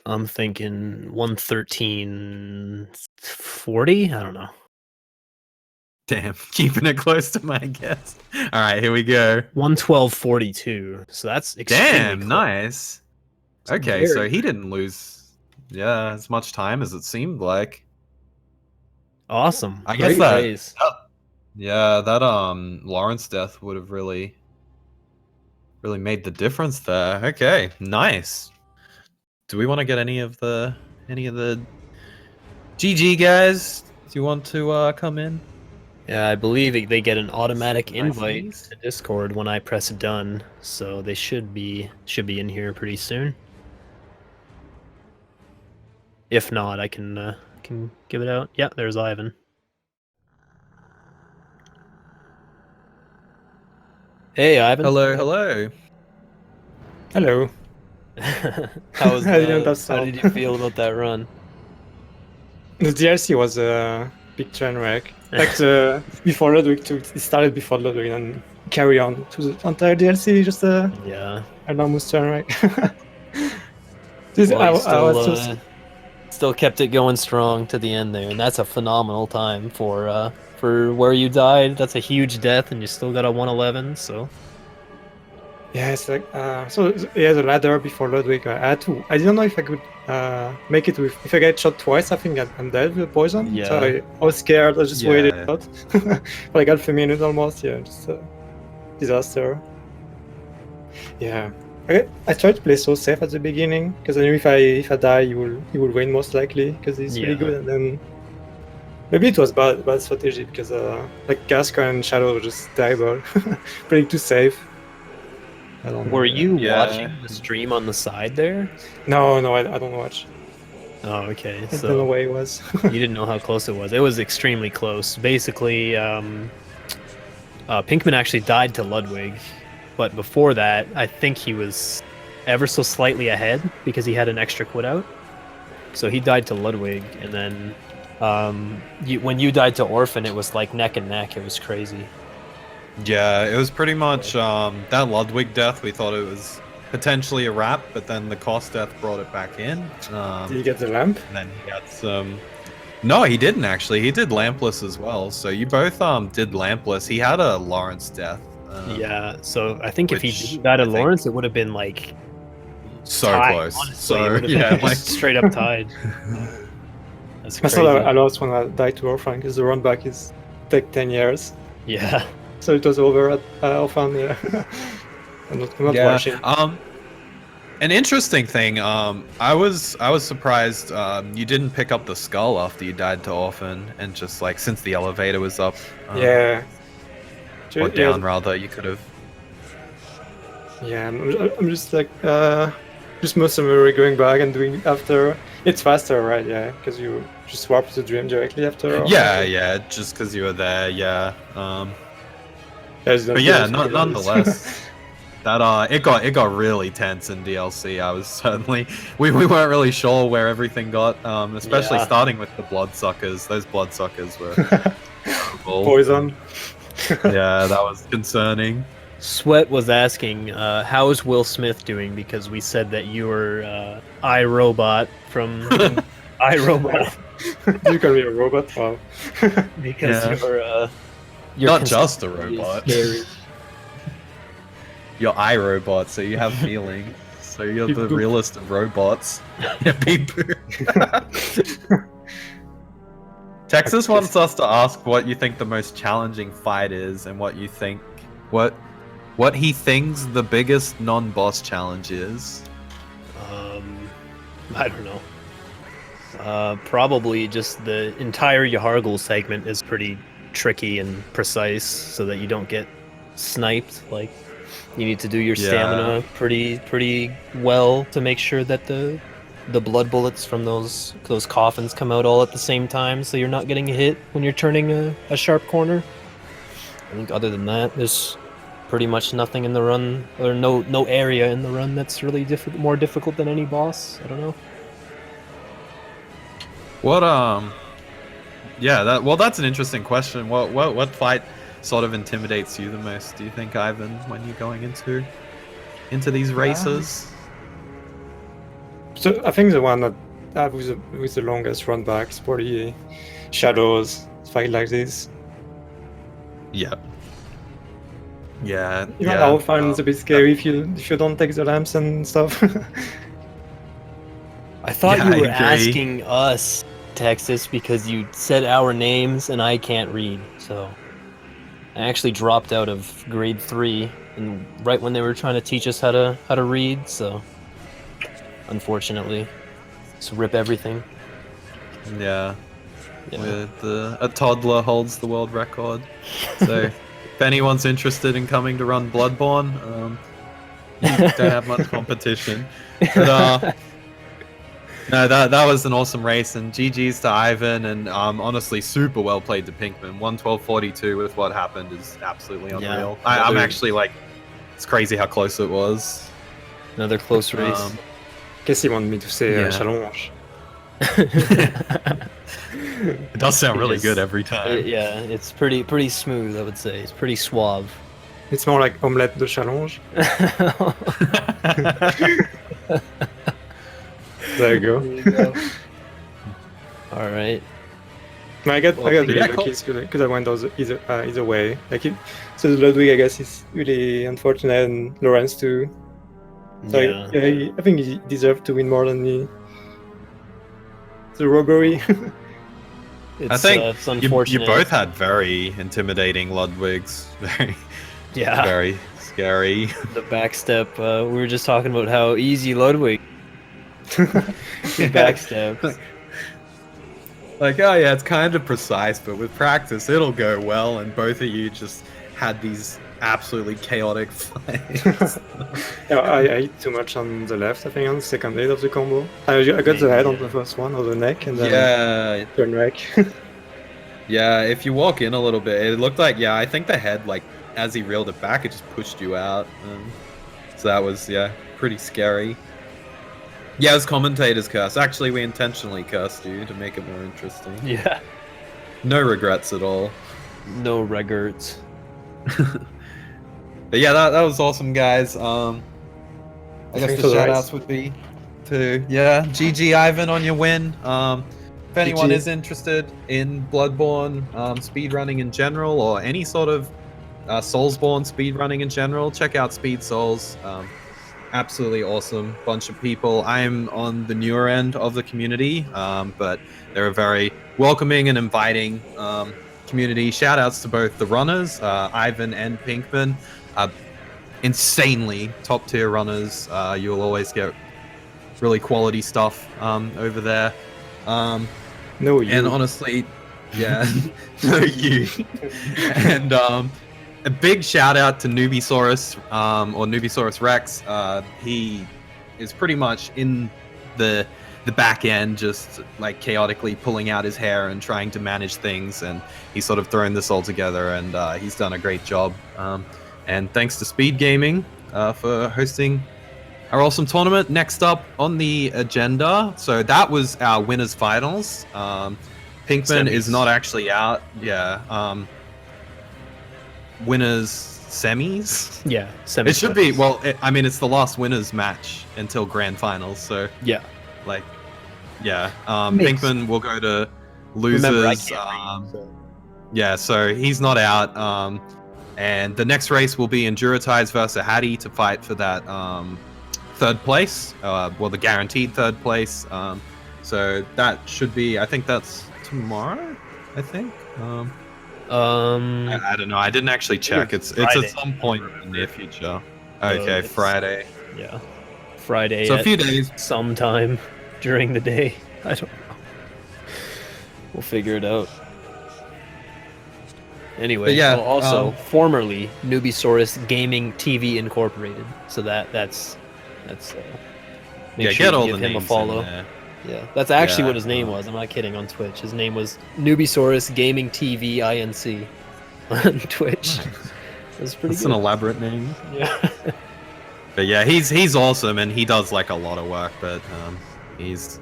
I'm thinking 113.40. I don't know. Damn, keeping it close to my guess. All right, here we go. 112.42. So that's extremely Damn, close. nice. Okay, Very so he didn't lose, yeah, as much time as it seemed like. awesome. I guess Great that, race. yeah, that Lawrence death would have really made the difference there. Okay, nice. Do we want to get any of the GG guys? Do you want to come in? Yeah, I believe they get an automatic Nice invite knees. to Discord when I press done, so they should be in here pretty soon. If not, I can give it out. Yeah, there's Ivan. Hey, Ivan. Hello, hello. Hello. How was I didn't how stop. did you feel about that run? The DLC was a big train wreck. Like before Ludwig it started before Ludwig and carry on to the entire DLC, just a Yeah. enormous train wreck. Well, you I was just still kept it going strong to the end there, and that's a phenomenal time for where you died. That's a huge death, and you still got a 111. So yeah, it's like so yeah, the ladder before Ludwig. I had to. I didn't know if I could make it with. If I get shot twice, I think I'm dead with poison. Yeah. So I was scared. I just waited Yeah. out for like half a minute almost. Yeah, just disaster. Yeah. I tried to play so safe at the beginning because I knew if I die, he will win most likely because he's really Yeah. good. And then maybe it was bad strategy because like Casca and Shadow were just terrible, playing too safe. I don't know. were you Yeah. watching the stream on the side there? No, I don't watch. Oh, okay. I don't know So where it was. you didn't know how close it was. It was extremely close. Basically, Pinkman actually died to Ludwig, but before that, I think he was ever so slightly ahead because he had an extra quit out. So he died to Ludwig, and then when you died to Orphan, it was like neck and neck. It was crazy. Yeah, it was pretty much that Ludwig death. We thought it was potentially a wrap, but then the cost death brought it back in. Did you get the lamp? And then he had some. No, he didn't actually. He did lampless as well. So you both did lampless. He had a Lawrence death. Yeah, so I think if he which did that I at think- Lawrence, it would have been like So tied, close. honestly. It So would have yeah, been like straight up tied. That's I crazy. thought I lost when I died to Orphan because the run back is take 10 years. Yeah. So it was over at Orphan. Yeah. I'm not watching. An interesting thing. I was surprised you didn't pick up the skull after you died to Orphan, and just like since the elevator was up. Yeah. Or down rather, you could have. Yeah, I'm just like just most of them going back and doing after. It's faster, right? Yeah, because you just warp to the dream directly after. Yeah, just because you were there, yeah. But yeah, nonetheless, that it got really tense in DLC. I was certainly we weren't really sure where everything got, especially Yeah. starting with the bloodsuckers. Those bloodsuckers were terrible. Poison. Yeah, that was concerning. Sweat was asking, how is Will Smith doing? Because we said that you were iRobot from iRobot. You can be a robot. Wow. Because Yeah. you're Not just a robot. scary. You're iRobot, so you have feeling. So you're the Beep boop. realest of robots. Yeah, beep boop. Texas wants us to ask what you think the most challenging fight is, and what you think. What what he thinks the biggest non-boss challenge is. I don't know. Probably just the entire Yahargul segment is pretty tricky and precise, so that you don't get sniped. Like, you need to do your stamina pretty well to make sure that the blood bullets from those coffins come out all at the same time, so you're not getting hit when you're turning a sharp corner. I think other than that, there's pretty much nothing in the run, or no area in the run that's really more difficult than any boss. I don't know. What that's an interesting question. What fight sort of intimidates you the most, do you think, Ivan, when you're going into these races? So I think the one that with the longest run back is probably Shadows fight like this. Yeah. Yeah. Even our find it's a bit scary if you don't take the lamps and stuff. I thought you were asking us, Texas, because you said our names and I can't read, so I actually dropped out of grade 3, and right when they were trying to teach us how to read, so unfortunately, just rip everything. Yeah. With a toddler holds the world record. So if anyone's interested in coming to run Bloodborne, you don't have much competition. But no, that was an awesome race, and GG's to Ivan, and honestly, super well played to Pinkman. 112.42 with what happened is absolutely unreal. Yeah, I'm actually like, it's crazy how close it was. Another close race. Guess he wanted me to say challenge. It does sound really good every time. Yeah, it's pretty smooth, I would say. It's pretty suave. It's more like omelette de challenge. There you go. All right. I got really lucky because I went either way. So the Ludwig, I guess, is really unfortunate, and Lawrence too. So I think he deserved to win more than me. The robbery. I think it's unfortunate. You both had very intimidating Ludwigs. Very scary. The backstep. We were just talking about how easy Ludwig. The backstep. Like, oh yeah, it's kind of precise, but with practice, it'll go well. And both of you just had these absolutely chaotic fights. I ate too much on the left, I think, on the second hit of the combo. I got the head on the first one, or the neck, and then turn wreck. Yeah, if you walk in a little bit, it looked like, I think the head, like, as he reeled it back, it just pushed you out. So that was, pretty scary. Yeah, as commentators curse. Actually, we intentionally cursed you to make it more interesting. Yeah. No regrets at all. No regrets. But yeah, that was awesome, guys. I guess the shoutouts would be to GG Ivan on your win. If anyone is interested in Bloodborne speedrunning in general, or any sort of Soulsborne speedrunning in general, check out Speed Souls. Absolutely awesome bunch of people. I'm on the newer end of the community, but they're a very welcoming and inviting community. Shout outs to both the runners, Ivan and Pinkman. Insanely top tier runners. You'll always get really quality stuff over there. No, you. And honestly, no, you. And a big shout out to Nubisaurus, or Nubisaurus Rex. He is pretty much in the back end, just like chaotically pulling out his hair and trying to manage things, and he's sort of thrown this all together, and he's done a great job. And thanks to SpeedGaming for hosting our awesome tournament. Next up on the agenda, so that was our winners finals. Pinkman is not actually out. Winners semis. Yeah, semis. It should be. Well, it's the last winners match until grand finals. So Pinkman will go to losers. Remember, I can't read, so he's not out. And the next race will be Enduritize versus Hattie to fight for that third place. The guaranteed third place. So that should be. I think that's tomorrow. I think. I don't know. I didn't actually check. It's Friday. at some point in the near future. Okay, it's- Friday. Yeah, Friday. So a at few days. sometime during the day. I don't know. We'll figure it out. Anyway, But yeah, also formerly Nubisaurus Gaming TV Incorporated. So that's make Yeah, sure get you all give the him a names follow. in there. Yeah, that's actually Yeah, what his name was. I'm not kidding. On Twitch, his name was Nubisaurus Gaming TV Inc. on Twitch. Nice. That's pretty That's good. an elaborate name. Yeah. But yeah, he's awesome and he does like a lot of work. But he's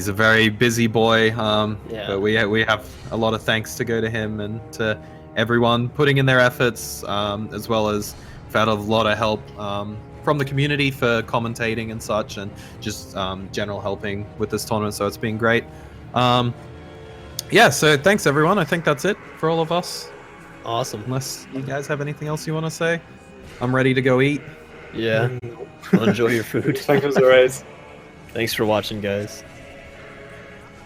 a very busy boy. Yeah. But we have a lot of thanks to go to him and to everyone putting in their efforts, as well as we've had a lot of help from the community for commentating and such, and just general helping with this tournament. So it's been great. Yeah. So thanks everyone. I think that's it for all of us. Awesome. Unless you guys have anything else you want to say, I'm ready to go eat. Yeah. Well, enjoy your food. Thank you, the race. Thanks for watching, guys.